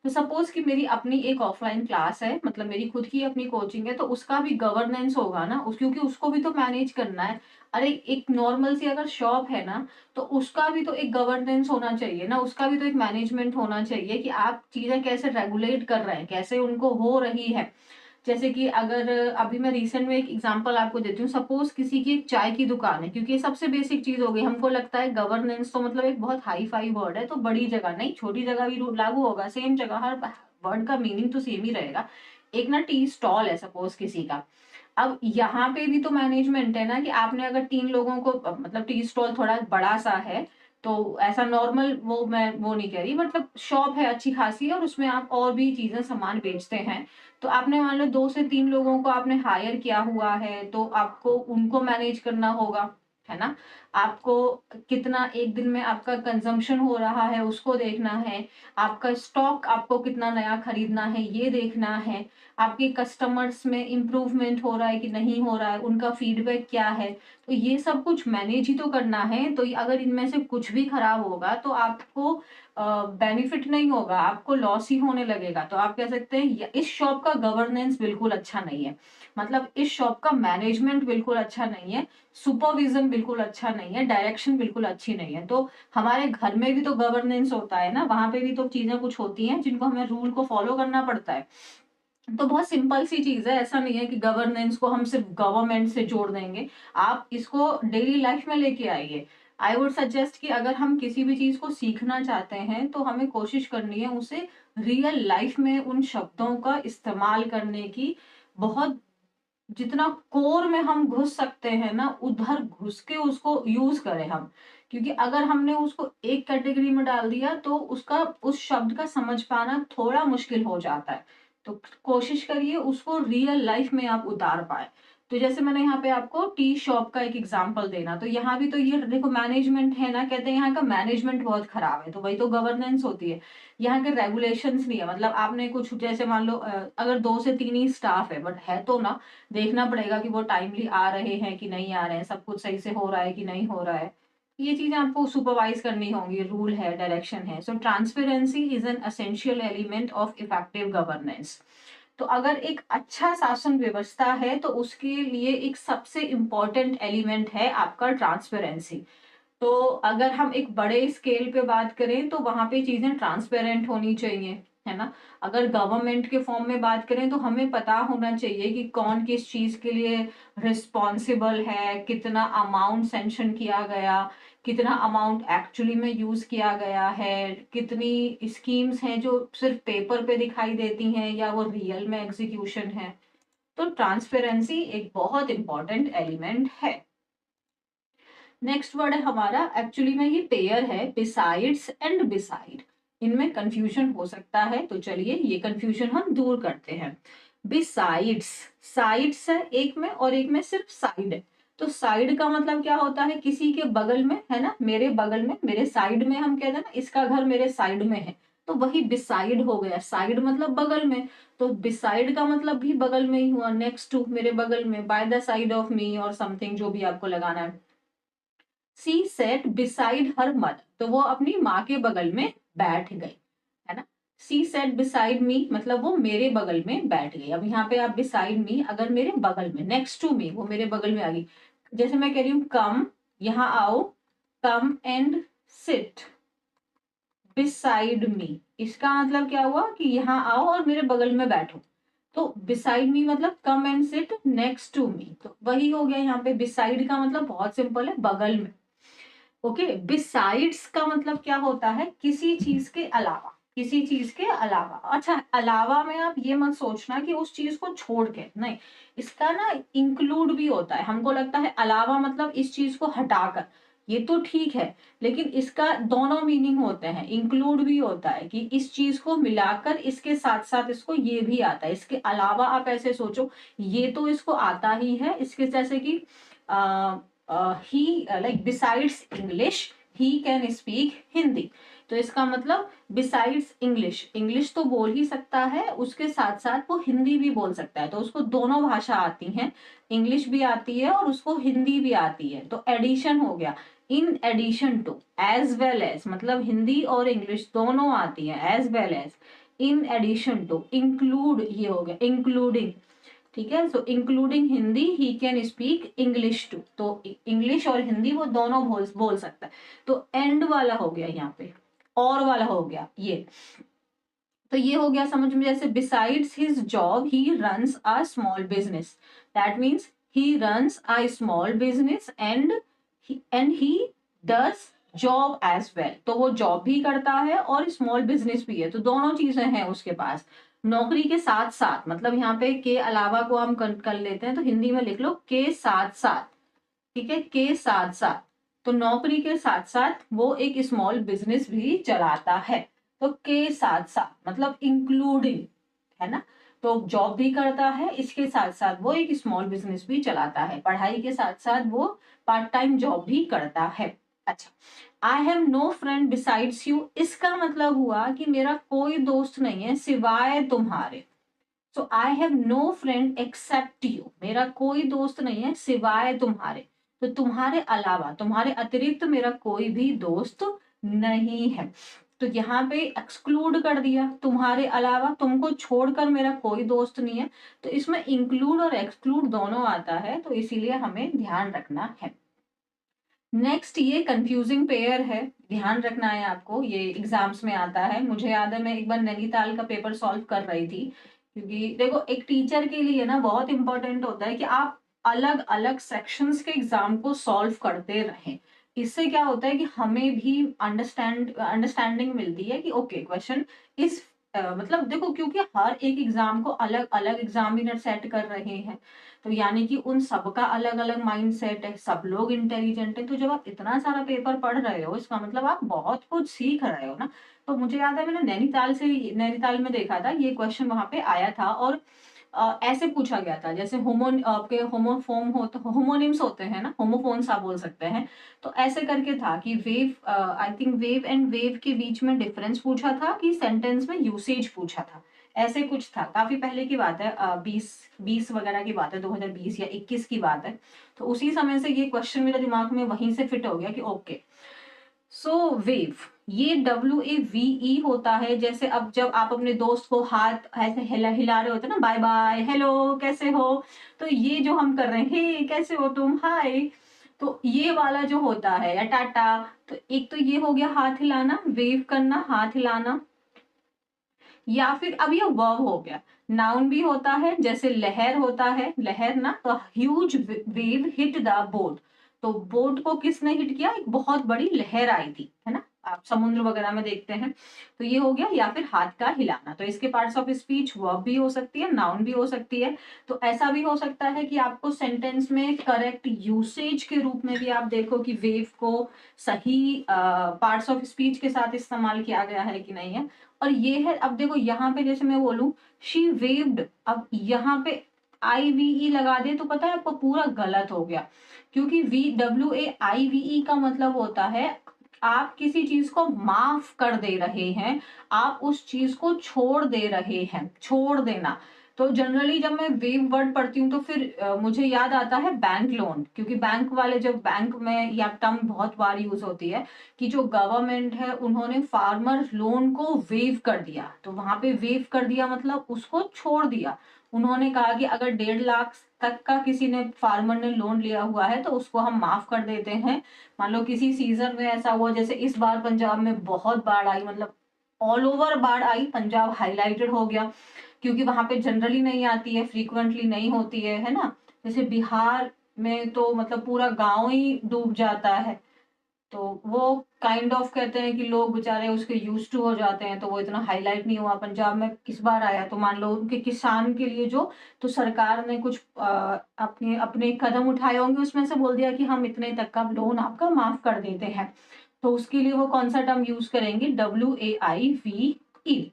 तो सपोज कि मेरी अपनी एक ऑफलाइन क्लास है, मतलब मेरी खुद की अपनी कोचिंग है, तो उसका भी गवर्नेंस होगा ना, क्योंकि उसको भी तो मैनेज करना है। अरे एक नॉर्मल सी अगर शॉप है ना, तो उसका भी तो एक गवर्नेंस होना चाहिए ना, उसका भी तो एक मैनेजमेंट होना चाहिए कि आप चीजें कैसे रेगुलेट कर रहे हैं, कैसे उनको हो रही है। जैसे कि अगर अभी मैं रिसेंट में एक एग्जांपल आपको देती हूँ, सपोज किसी की एक चाय की दुकान है, क्योंकि ये सबसे बेसिक चीज हो गई। हमको लगता है गवर्नेंस तो मतलब एक बहुत हाई फाई वर्ड है, तो बड़ी जगह नहीं, छोटी जगह भी लागू होगा, सेम जगह हर वर्ड का मीनिंग तो सेम ही रहेगा। एक ना टी स्टॉल है सपोज किसी का, अब यहाँ पे भी तो मैनेजमेंट है ना, कि आपने अगर 3 लोगों को, मतलब टी स्टॉल थोड़ा बड़ा सा है, तो ऐसा नॉर्मल वो मैं वो नहीं कह रही, मतलब शॉप है अच्छी खासी है और उसमें आप और भी चीजें सामान बेचते हैं, तो आपने मान लो 2 से 3 लोगों को आपने हायर किया हुआ है, तो आपको उनको मैनेज करना होगा, है ना। आपको कितना एक दिन में आपका कंजम्पशन हो रहा है उसको देखना है, आपका स्टॉक आपको कितना नया खरीदना है ये देखना है, आपके कस्टमर्स में इम्प्रूवमेंट हो रहा है कि नहीं हो रहा है, उनका फीडबैक क्या है, तो ये सब कुछ मैनेज ही तो करना है। तो अगर इनमें से कुछ भी खराब होगा तो आपको बेनिफिट नहीं होगा, आपको लॉस ही होने लगेगा। तो आप कह सकते हैं इस शॉप का गवर्नेंस बिल्कुल अच्छा नहीं है, मतलब इस शॉप का मैनेजमेंट बिल्कुल अच्छा नहीं है, सुपरविजन बिल्कुल अच्छा नहीं है, डायरेक्शन बिल्कुल अच्छी नहीं है। तो हमारे घर में भी तो गवर्नेंस होता है ना, वहां पे भी तो चीजें कुछ होती हैं जिनको हमें रूल को फॉलो करना पड़ता है। तो बहुत सिंपल सी चीज है, ऐसा नहीं है कि गवर्नेंस को हम सिर्फ गवर्नमेंट से जोड़ देंगे, आप इसको डेली लाइफ में लेके आइए। आई वुड सजेस्ट कि अगर हम किसी भी चीज को सीखना चाहते हैं तो हमें कोशिश करनी है उसे रियल लाइफ में उन शब्दों का इस्तेमाल करने की। बहुत जितना कोर में हम घुस सकते हैं ना, उधर घुस के उसको यूज करें हम, क्योंकि अगर हमने उसको एक कैटेगरी में डाल दिया तो उसका, उस शब्द का समझ पाना थोड़ा मुश्किल हो जाता है। तो कोशिश करिए उसको रियल लाइफ में आप उतार पाए। तो जैसे मैंने यहाँ पे आपको टी शॉप का एक एग्जांपल देना, तो यहाँ भी तो ये देखो मैनेजमेंट है ना, कहते हैं यहाँ का मैनेजमेंट बहुत खराब है, तो वही तो गवर्नेंस होती है। यहाँ के रेगुलेशंस नहीं है, मतलब आपने कुछ जैसे मान लो अगर 2 से 3 ही स्टाफ है, बट है तो ना, देखना पड़ेगा कि वो टाइमली आ रहे हैं कि नहीं आ रहे हैं, सब कुछ सही से हो रहा है कि नहीं हो रहा है, ये चीजें आपको सुपरवाइज करनी होंगी, रूल है, डायरेक्शन है। So transparency is an essential element of effective governance. तो अगर एक अच्छा शासन व्यवस्था है तो उसके लिए एक सबसे इम्पोर्टेंट एलिमेंट है आपका ट्रांसपेरेंसी। तो अगर हम एक बड़े स्केल पे बात करें तो वहां पे चीजें ट्रांसपेरेंट होनी चाहिए, है ना। अगर गवर्नमेंट के फॉर्म में बात करें तो हमें पता होना चाहिए कि कौन किस चीज के लिए रिस्पॉन्सिबल है, कितना अमाउंट सेंशन किया गया, कितना अमाउंट एक्चुअली में यूज किया गया है, कितनी स्कीम्स हैं जो सिर्फ पेपर पे दिखाई देती हैं या वो रियल में एग्जीक्यूशन है। तो ट्रांसपेरेंसी एक बहुत इंपॉर्टेंट एलिमेंट है। नेक्स्ट वर्ड है हमारा, एक्चुअली में ये पेयर है, बिसाइड्स एंड बिसाइड। इनमें कंफ्यूजन हो सकता है, तो चलिए ये कंफ्यूजन हम दूर करते हैं। बिसाइड्स, साइड्स है एक में और एक में सिर्फ साइड है। तो साइड का मतलब क्या होता है, किसी के बगल में, है ना, मेरे बगल में, मेरे साइड में, हम कहते हैं ना इसका घर मेरे साइड में है, तो वही बिसाइड हो गया। साइड मतलब बगल में, तो बिसाइड का मतलब भी बगल में ही हुआ, नेक्स्ट टू, मेरे बगल में, by the side of me और समथिंग जो भी आपको लगाना है। सी सेट बिसाइड हर मदर, तो वो अपनी माँ के बगल में बैठ गई, है ना। सी सेट बिसाइड मी मतलब वो मेरे बगल में बैठ गई। अब यहाँ पे आप बिसाइड मी, अगर मेरे बगल में, नेक्स्ट टू मी, वो मेरे बगल में आ गई। जैसे मैं कह रही हूँ कम, यहाँ आओ, कम एंड सिट बिसाइड मी, इसका मतलब क्या हुआ कि यहाँ आओ और मेरे बगल में बैठो। तो बिसाइड मी मतलब come and sit next to me, तो वही हो गया यहाँ पे। बिसाइड का मतलब बहुत सिंपल है, बगल में। ओके, बिसाइड्स का मतलब क्या होता है, किसी चीज के अलावा, किसी चीज के अलावा। अच्छा, अलावा में आप ये मत सोचना कि उस चीज को छोड़ के, नहीं, इसका ना इंक्लूड भी होता है। हमको लगता है अलावा मतलब इस चीज को हटाकर, ये तो ठीक है, लेकिन इसका दोनों मीनिंग होते हैं। इंक्लूड भी होता है कि इस चीज को मिलाकर इसके साथ साथ इसको ये भी आता है, इसके अलावा आप ऐसे सोचो, ये तो इसको आता ही है, इसके जैसे कि he like besides English he can speak Hindi. तो इसका मतलब बिसाइड्स इंग्लिश, इंग्लिश तो बोल ही सकता है, उसके साथ साथ वो हिंदी भी बोल सकता है, तो उसको दोनों भाषा आती हैं, इंग्लिश भी आती है और उसको हिंदी भी आती है। तो एडिशन हो गया, in addition to, as well as मतलब हिंदी और इंग्लिश दोनों आती है, as well as, in addition to, include ये हो गया, इंक्लूडिंग, ठीक है। So including Hindi he can speak English too, तो इंग्लिश और हिंदी वो दोनों बोल सकता है। तो एंड वाला हो गया यहाँ पे, और वाला हो गया ये। तो ये हो गया समझ में, जैसे besides his job he runs a small business, that means he runs a small business and he does job as well, तो वो जॉब भी करता है और स्मॉल बिजनेस भी है, तो दोनों चीजें हैं उसके पास। नौकरी के साथ साथ मतलब यहाँ पे के अलावा को हम कर लेते हैं, तो हिंदी में लिख लो के साथ साथ, ठीक है, के साथ साथ। तो नौकरी के साथ साथ वो एक स्मॉल बिजनेस भी चलाता है, तो के साथ साथ मतलब इंक्लूडिंग, है ना। तो जॉब भी करता है, इसके साथ साथ वो एक स्मॉल बिजनेस भी चलाता है, पढ़ाई के साथ साथ वो पार्ट टाइम जॉब भी करता है। अच्छा, I have no friend besides you, इसका मतलब हुआ कि मेरा कोई दोस्त नहीं है सिवाय तुम्हारे। So I have no friend except you, मेरा कोई दोस्त नहीं है सिवाय तुम्हारे, तो तुम्हारे अलावा, तुम्हारे अतिरिक्त मेरा कोई भी दोस्त नहीं है। तो यहाँ पे एक्सक्लूड कर दिया, तुम्हारे अलावा, तुमको छोड़कर मेरा कोई दोस्त नहीं है, तो इसमें इंक्लूड और एक्सक्लूड दोनों आता है, तो इसीलिए हमें ध्यान रखना है। नेक्स्ट ये कंफ्यूजिंग पेयर है, ध्यान रखना है आपको, ये एग्जाम्स में आता है। मुझे याद है मैं एक बार नैनीताल का पेपर सॉल्व कर रही थी, क्योंकि देखो एक टीचर के लिए ना बहुत इंपॉर्टेंट होता है कि आप अलग अलग सेक्शंस के एग्जाम को सॉल्व करते रहें। इससे क्या होता है कि हमें भी अंडरस्टैंडिंग मिलती है कि ओके क्वेश्चन इस मतलब देखो, क्योंकि हर एक एग्जाम को अलग अलग एग्जामिनर सेट कर रहे हैं, तो यानी कि उन सबका अलग अलग माइंड सेट है, सब लोग इंटेलिजेंट है, तो जब आप इतना सारा पेपर पढ़ रहे हो इसका मतलब आप बहुत कुछ सीख रहे हो ना। तो मुझे याद है मैंने नैनीताल में देखा था, ये क्वेश्चन वहां पे आया था, और ऐसे पूछा गया था, जैसे होमो आपके होमोफोम होमोनिम्स होते हैं ना, होमोफोन्स आप बोल सकते हैं। तो ऐसे करके था कि wave, I think wave and wave के बीच में डिफरेंस पूछा था कि सेंटेंस में यूसेज पूछा था, ऐसे कुछ था। काफी पहले की बात है, 20 वगैरह की बात है, 2020 या 21 की बात है। तो उसी समय से ये क्वेश्चन मेरे दिमाग में वहीं से फिट हो गया कि ओके, सो वेव, ये WAVE होता है। जैसे अब जब आप अपने दोस्त को हाथ ऐसे हिला हिला रहे होते ना, बाय बाय, हेलो, कैसे हो, तो ये जो हम कर रहे हैं, हे कैसे हो तुम, हाय, तो ये वाला जो होता है, या टाटा। तो एक तो ये हो गया हाथ हिलाना, वेव करना, हाथ हिलाना। या फिर अब ये वर्ब हो गया, नाउन भी होता है, जैसे लहर होता है, लहर ना, तो huge wave hit the boat. तो बोट को किसने हिट किया, एक बहुत बड़ी लहर आई थी, है ना, आप समुद्र वगैरह में देखते हैं। तो ये हो गया। या फिर हाथ का हिलाना, तो इसके पार्ट्स ऑफ स्पीच वर्ब भी हो सकती है, नाउन भी हो सकती है। तो ऐसा भी हो सकता है कि आपको सेंटेंस में करेक्ट यूसेज के रूप में भी आप देखो कि वेव को सही पार्ट्स ऑफ स्पीच के साथ इस्तेमाल किया गया है कि नहीं है। और ये है, अब देखो यहाँ पे जैसे मैं बोलूं शी वेव्ड, अब यहाँ पे IVE लगा दे तो पता है आपको पूरा गलत हो गया, क्योंकि WAIVE का मतलब होता है आप किसी चीज को माफ कर दे रहे हैं, आप उस चीज को छोड़ दे रहे हैं, छोड़ देना। तो जनरली जब मैं वेव वर्ड पढ़ती हूँ तो फिर मुझे याद आता है बैंक लोन, क्योंकि बैंक वाले, जब बैंक में या टर्म बहुत बार यूज होती है कि जो गवर्नमेंट है उन्होंने फार्मर लोन को वेव कर दिया। तो वहां पे वेव कर दिया मतलब उसको छोड़ दिया। उन्होंने कहा कि अगर 1.5 लाख तक का किसी ने, फार्मर ने लोन लिया हुआ है तो उसको हम माफ कर देते हैं। मान लो किसी सीजन में ऐसा हुआ, जैसे इस बार पंजाब में बहुत बाढ़ आई, मतलब ऑल ओवर बाढ़ आई, पंजाब हाईलाइटेड हो गया, क्योंकि वहां पे जनरली नहीं आती है, फ्रीक्वेंटली नहीं होती है ना। जैसे बिहार में तो मतलब पूरा गांव ही डूब जाता है। तो वो काइंड ऑफ कहते हैं कि लोग बेचारे उसके यूज टू हो जाते हैं, तो वो इतना हाईलाइट नहीं हुआ। पंजाब में किस बार आया, तो मान लो उनके किसान के लिए जो, तो सरकार ने कुछ अपने अपने कदम उठाए होंगे, उसमें से बोल दिया कि हम इतने तक का लोन आपका माफ कर देते हैं। तो उसके लिए वो कौन सा टर्म यूज करेंगे, WAIVE।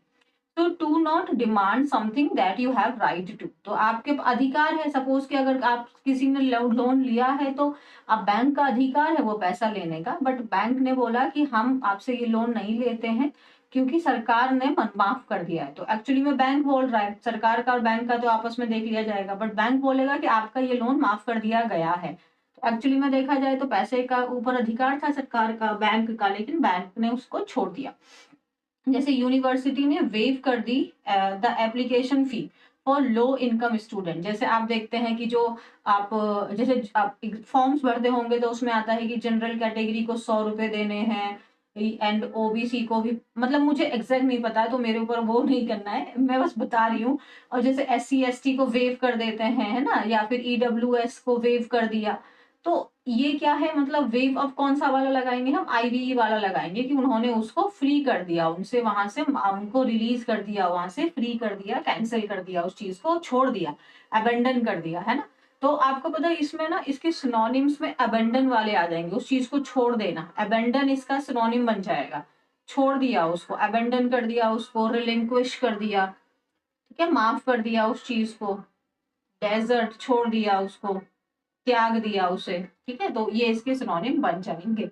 तो to not demand something that you have right to, तो आपके अधिकार है। सपोज कि अगर आप किसी ने लोन लिया है तो अब बैंक का अधिकार है वो पैसा लेने का, बट बैंक ने बोला कि हम आपसे ये लोन नहीं लेते हैं क्योंकि सरकार ने माफ कर दिया है। तो एक्चुअली में बैंक बोल रहा है, सरकार का और बैंक का तो आपस में देख लिया जाएगा, बट बैंक बोलेगा कि आपका ये लोन माफ कर दिया गया है। तो एक्चुअली में देखा जाए तो पैसे का ऊपर अधिकार था सरकार का, बैंक का, लेकिन बैंक ने उसको छोड़ दिया। जैसे यूनिवर्सिटी ने वेव कर दी the application fee for low income student. जैसे आप देखते हैं कि जो आप जैसे आप फॉर्म्स भरते होंगे तो उसमें आता है कि जनरल कैटेगरी को 100 रुपए देने हैं, एंड OBC को भी, मतलब मुझे एग्जैक्ट नहीं पता है तो मेरे ऊपर वो नहीं करना है, मैं बस बता रही हूँ। और जैसे SC ST को वेव कर देते हैं, है ना, या फिर EWS को वेव कर दिया। तो ये क्या है, मतलब वेव ऑफ कौन सा वाला लगाएंगे हम, IVE वाला लगाएंगे कि उन्होंने उसको फ्री कर दिया, उनसे वहां से उनको रिलीज कर दिया, वहां से फ्री कर दिया, कैंसिल कर दिया, उस चीज को छोड़ दिया, अबेंडन कर दिया, है ना। तो आपको पता है इसमें ना इसके सिनोनिम्स में अबेंडन वाले आ जाएंगे, उस चीज को छोड़ देना, अबेंडन इसका सिनोनिम बन जाएगा। छोड़ दिया उसको, अबेंडन कर दिया उसको, रिलिंक्विश कर दिया, ठीक है, माफ कर दिया उस चीज को, डेजर्ट छोड़ दिया उसको, त्याग दिया उसे, ठीक है। तो ये इसके सिनोनिम बन जाएंगे।